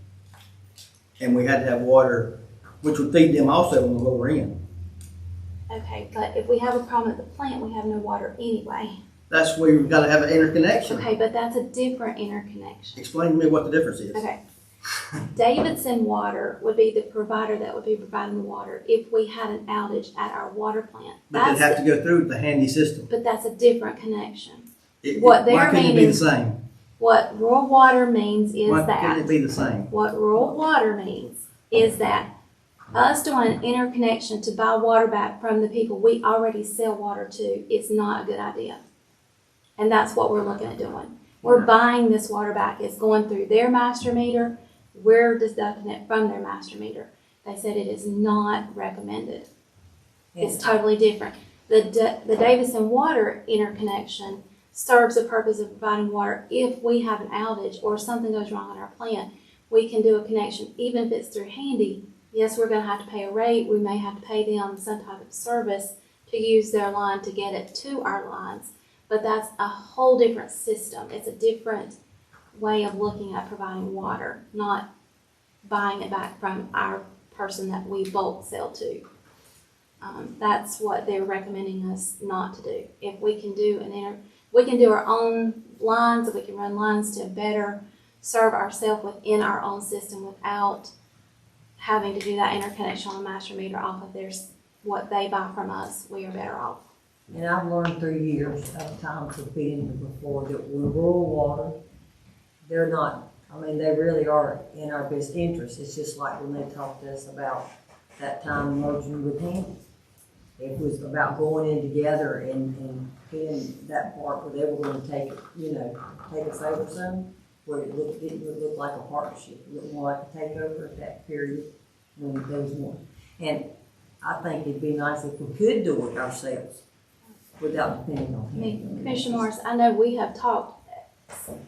And we had to have water, which would feed them also on the lower end. Okay, but if we have a problem at the plant, we have no water anyway. That's where you've gotta have an interconnection. Okay, but that's a different interconnection. Explain to me what the difference is. Okay. Davidson Water would be the provider that would be providing the water if we had an outage at our water plant. But they'd have to go through the handy system. But that's a different connection. Why couldn't it be the same? What rural water means is Why that. couldn't it be the same? What rural water means is that us doing an interconnection to buy water back from the people we already sell water to is not a good idea. And that's what we're looking at doing. We're buying this water back. It's going through their master meter. We're deducting it from their master meter. They said it is not recommended. It's totally different. The Davison Water interconnection serves the purpose of providing water if we have an outage or something goes wrong in our plant. We can do a connection, even if it's through handy. Yes, we're going to have to pay a rate. We may have to pay them some type of service to use their line to get it to our lines. But that's a whole different system. It's a different way of looking at providing water, not buying it back from our person that we bulk sell to. That's what they're recommending us not to do. If we can do we can do our own lines, if we can run lines to better serve ourselves within our own system without having to do that interconnection on the master meter off of what they buy from us, we are better off. And I've learned through years of times of being here before that with rural water, they're not, I mean, they really are in our best interest. It's just like when they talked to us about that time merging with him. It was about going in together and being that part where they were going to take us over some, where it would look like a partnership. It looked more like a takeover at that period when there was one. And I think it'd be nice if we could do it ourselves without depending on him. Commissioner Morris, I know we have talked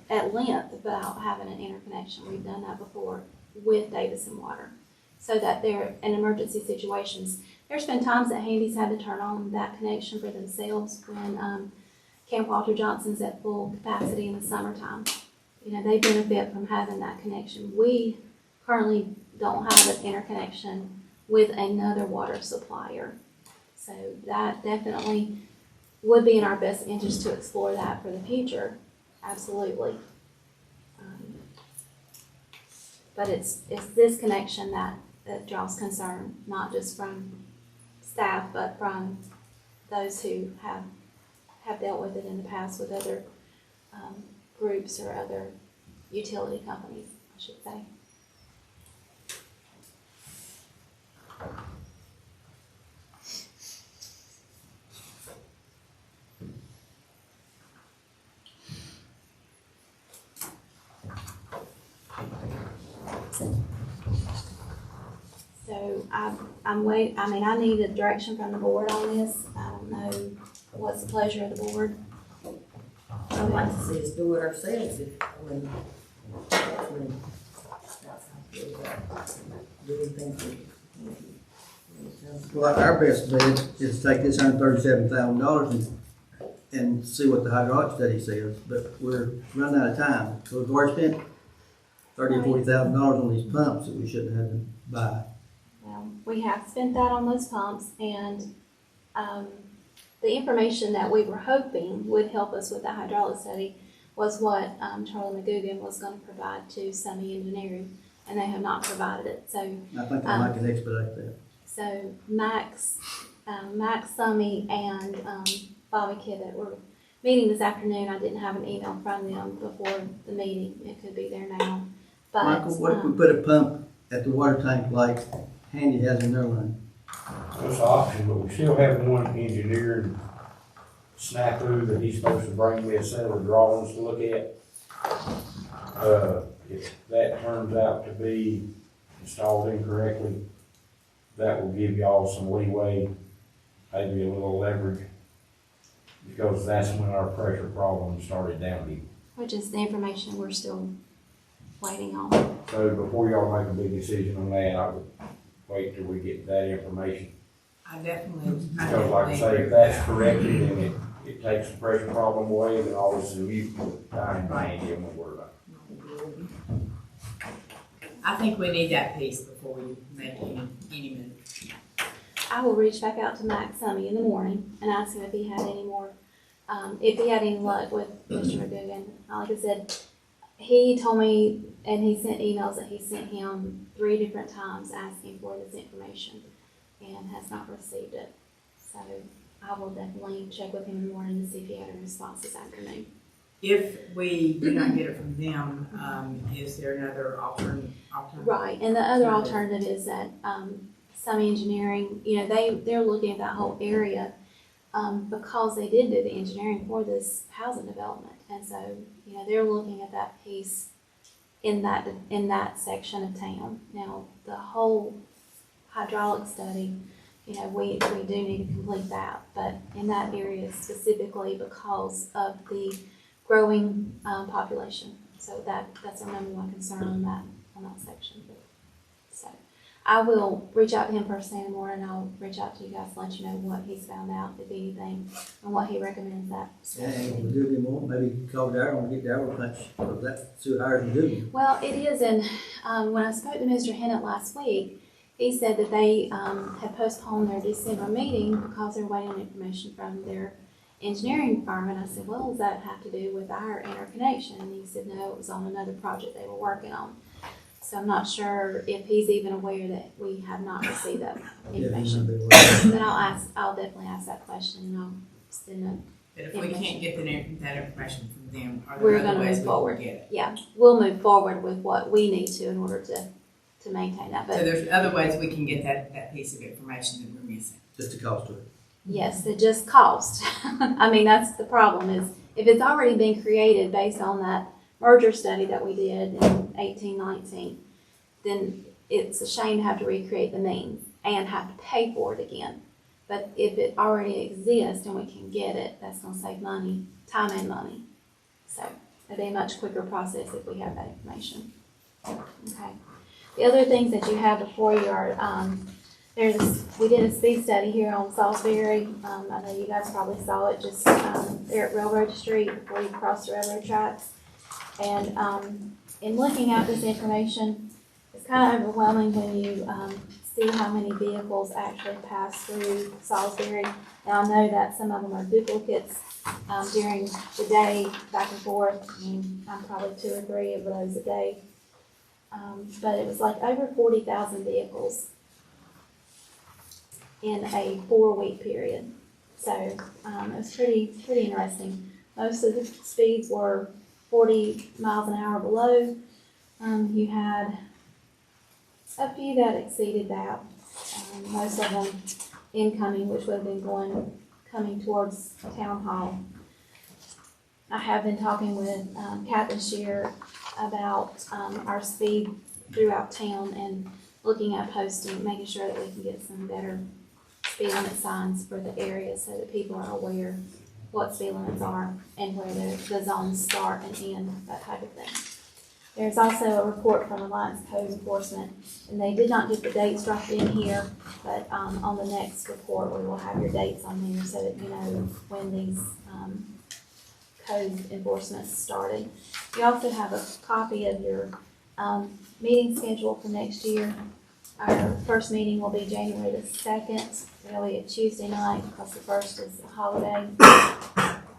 at length about having an interconnection. We've done that before with Davison Water, so that they're in emergency situations. There's been times that Handy's had to turn on that connection for themselves when Camp Walter Johnson's at full capacity in the summertime. They benefit from having that connection. We currently don't have an interconnection with another water supplier. So that definitely would be in our best interest to explore that for the future. Absolutely. But it's this connection that draws concern, not just from staff, but from those who have dealt with it in the past with other groups or other utility companies, I should say. So I need a direction from the board on this. I don't know what's the pleasure of the board. I'd like to see us do it ourselves if, that's me. Do we think Well, our best bet is to take this $137,000 and see what the hydraulic study says, but we're running out of time. So we've already spent $30,000 or $40,000 on these pumps that we shouldn't have to buy. Well, we have spent that on those pumps, and the information that we were hoping would help us with the hydraulic study was what Charlie McGugan was going to provide to Summey Engineering, and they have not provided it. So I think I might can expedite that. So Max Summey and Bobby Kivett were meeting this afternoon. I didn't have an email from them before the meeting. It could be there now. But Michael, what if we put a pump at the water tank like Handy has in their line? That's an option, but we still have one engineered snafu that he's supposed to bring me a set of drawings to look at. If that turns out to be installed incorrectly, that will give y'all some leeway, maybe a little leverage, because that's when our pressure problem started down here. Which is the information we're still waiting on. So before y'all make a big decision on that, I would wait till we get that information. I definitely. Because like I say, if that's corrected and it takes the pressure problem away, then all this is mute, time and you won't worry about it. I think we need that piece before we make any move. I will reach back out to Max Summy in the morning and ask him if he had any more, if he had any luck with Mr. McGugan. Like I said, he told me, and he sent emails that he sent him 3 different times asking for this information and has not received it. So I will definitely check with him in the morning to see if he had a response this afternoon. If we do not get it from them, is there another alternative? Right, and the other alternative is that some engineering, they're looking at that whole area because they did do the engineering for this housing development. And so, they're looking at that piece in that section of town. Now, the whole hydraulic study, we do need to complete that, but in that area specifically because of the growing population. So that's our number one concern on that section. So I will reach out to him first thing in the morning. I'll reach out to you guys to let you know what he's found out, if anything, and what he recommends that. And we'll do it more, maybe call Darryl and get Darryl to punch, because that's 2 hours to do. Well, it is, and when I spoke to Mr. Hennett last week, he said that they had postponed their December meeting because they're waiting on information from their engineering firm. And I said, well, does that have to do with our interconnection? And he said, no, it was on another project they were working on. So I'm not sure if he's even aware that we have not received that information. But I'll definitely ask that question, and I'll send it. But if we can't get that information from them, are We're there other gonna ways move we forward. can get it? Yeah, we'll move forward with what we need to in order to maintain that. So But there's other ways we can get that piece of information that we're missing. Just the cost of it. yes, it just cost. I mean, that's the problem is if it's already been created based on that merger study that we did in 1819, then it's a shame to have to recreate the means and have to pay for it again. But if it already exists and we can get it, that's going to save money, time and money. So it'll be a much quicker process if we have that information. Okay. The other things that you have before you are, we did a speed study here on Salisbury. I know you guys probably saw it just there at Railroad Street before you cross the railroad tracks. And in looking at this information, it's kind of overwhelming when you see how many vehicles actually pass through Salisbury. And I know that some of them are duplicates during the day, back and forth. I mean, I'm probably 2 or 3 of those a day. But it was like over 40,000 vehicles in a 4-week period. So it was pretty interesting. Most of the speeds were 40 miles an hour below. You had a few that exceeded that. Most of them incoming, which would have been coming towards Town Hall. I have been talking with Captain Shear about our speed throughout town and looking at posting, making sure that we can get some better speed limit signs for the area so that people are aware what speed limits are and where the zones start and end, that type of thing. There's also a report from Alliance Code Enforcement, and they did not get the dates dropped in here, but on the next report we will have your dates on there so that you know when these code enforcement started. You also have a copy of your meeting schedule for next year. Our first meeting will be January the 2nd. It'll be a Tuesday night because the 1st is a holiday.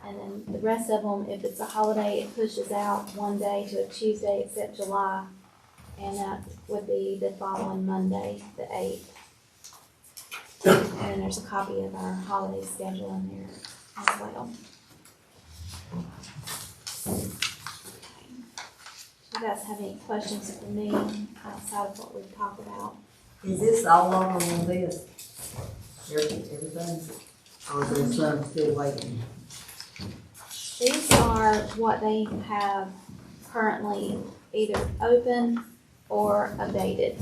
And then the rest of them, if it's a holiday, it pushes out 1 day to a Tuesday except July. And that would be the following Monday, the 8th. And then there's a copy of our holiday schedule in there as well. Okay. Do you guys have any questions for me outside of what we've talked about? Is this all over on this? Everything's, or is there some still waiting? These are what they have currently either open or updated.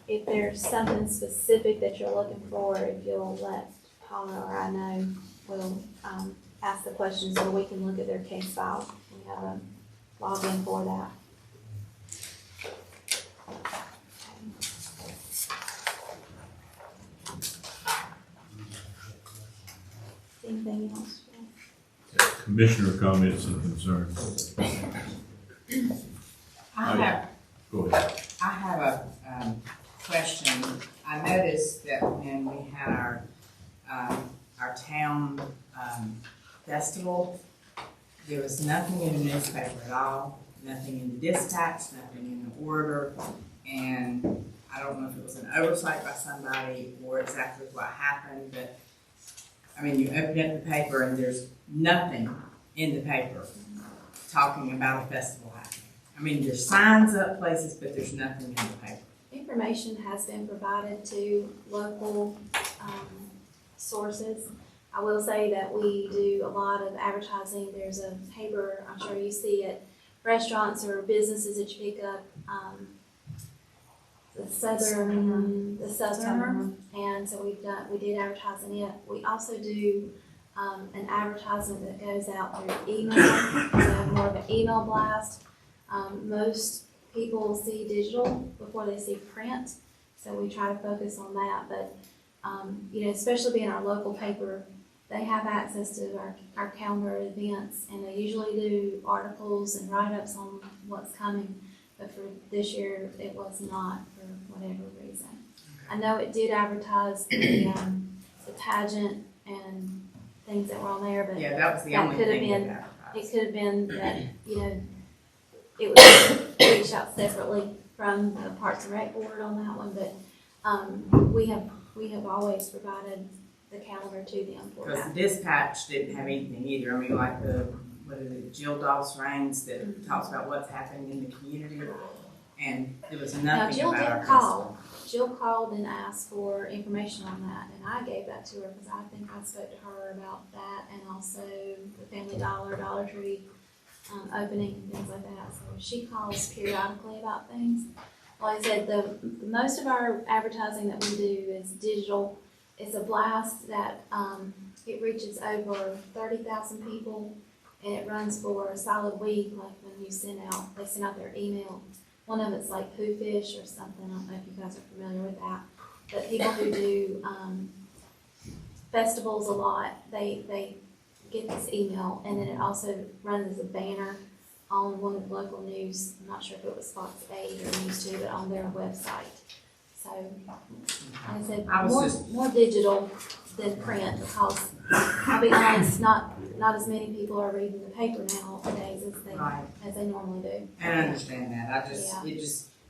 If there's something specific that you're looking for, if you'll let Paula or I know, we'll ask the questions so we can look at their case file. We have a login for that. Anything else? Commissioner comments and concerns. Go ahead. I have a question. I noticed that when we had our town festival, there was nothing in the newspaper at all, nothing in the dispatch, nothing in the order, and I don't know if it was an oversight by somebody or exactly what happened, but I mean, you open up the paper and there's nothing in the paper talking about a festival happening. I mean, there's signs up places, but there's nothing in the paper. Information has been provided to local sources. I will say that we do a lot of advertising. There's a paper, I'm sure you see it, restaurants or businesses that you pick up, the Southern, and so we did advertise in it. We also do an advertisement that goes out through email, more of an email blast. Most people see digital before they see print, so we try to focus on that. But especially being our local paper, they have access to our calendar events, and they usually do articles and write-ups on what's coming. But for this year, it was not for whatever reason. I know it did advertise the pageant and things that were on there, but yeah, that was the only thing that advertised. It could have been that it was reached out separately from the Parks and Rec board on that one, but we have always provided the calendar to them for Because that. the dispatch didn't have anything either. I mean, like Jill Doss Reigns that talks about what's happening in the community, and there was Now, nothing Jill about our did festival. call. Jill called and asked for information on that, and I gave that to her because I think I spoke to her about that, and also the Family Dollar Tree opening and things like that. So she calls periodically about things. Like I said, the most of our advertising that we do is digital. It's a blast that it reaches over 30,000 people, and it runs for a solid week. Like when they send out their email. One of it's like Poo Fish or something. I don't know if you guys are familiar with that. But people who do festivals a lot, they get this email, and then it also runs as a banner on one of the local news. I'm not sure if it was Fox 8 or News 2, but on their website. So, like I said, more digital than print, because I'll be honest, not as many people are reading the paper nowadays as they normally do. And I understand that.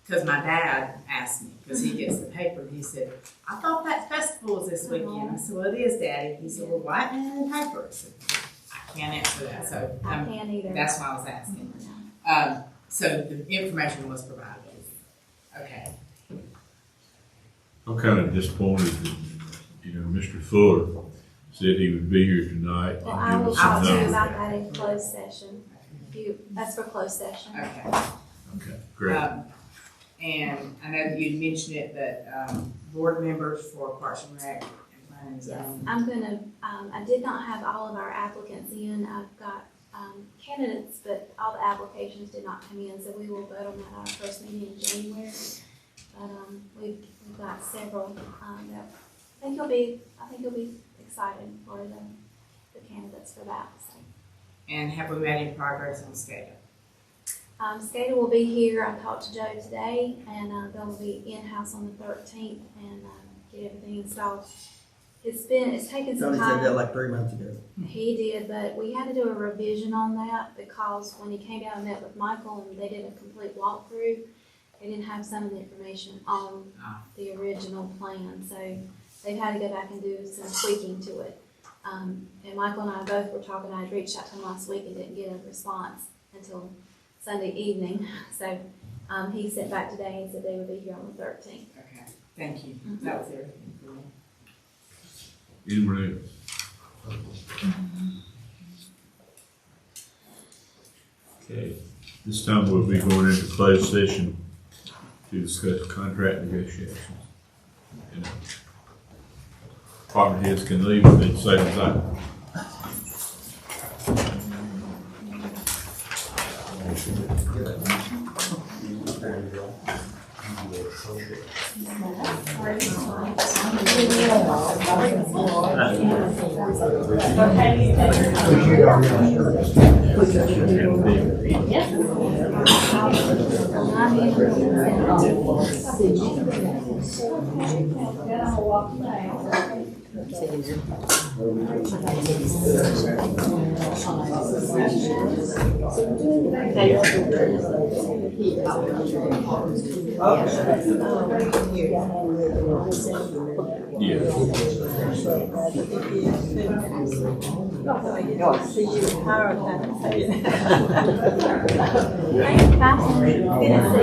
Because my dad asked me, because he gets the paper, he said, I thought that festival was this weekend. I said, well, it is, Daddy. He said, well, Whitman in the paper. I said, I can't answer that. So I can't either. That's why I was asking. So the information was provided. Okay. I'm kind of disappointed that, Mr. Fuller said he would be here tonight. and Well, I give will us some talk to you numbers. about that in closed session. That's for closed session. Okay. Okay, great. And I know that you mentioned it, but board members for Parks and Rec and Planning and Yes, Zoning. I'm gonna, I did not have all of our applicants in. I've got candidates, but all the applications did not come in, so we will vote on that at our first meeting in January. But we've got several that I think you'll be excited for the candidates for that. So. And have we made any progress on SCADA? SCADA will be here. I talked to Joe today, and they'll be in-house on the 13th and get everything installed. It's taken some Tony time. said that like 3 months ago. He did, but we had to do a revision on that because when he came down and met with Michael and they did a complete walkthrough, they didn't have some of the information on the original plan. So they've had to go back and do some tweaking to it. And Michael and I both were talking. I had reached out to him last week and didn't get a response until Sunday evening. So he sent back today and said they would be here on the 13th. Okay, thank you. That was everything for me. Anyone else? Okay, this time we'll be going into closed session to discuss contract negotiations. And department heads can leave if they say that.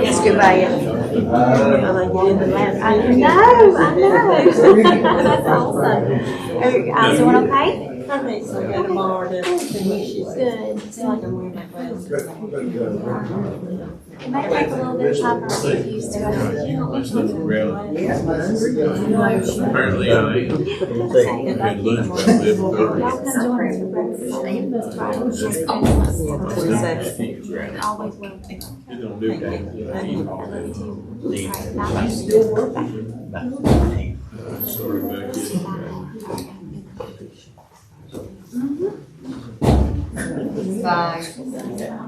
Yes, goodbye. I know. That's awesome. Is everyone okay? I think so, got tomorrow to finish it. Good. So I can wear my glasses. It might take a little bit of time for me to get used to it. Let's look around. Apparently, I ain't. Good lunch, but I live Y'all come join us for breakfast. Always welcome. You don't do that. I love you too. Sorry about this. Bye.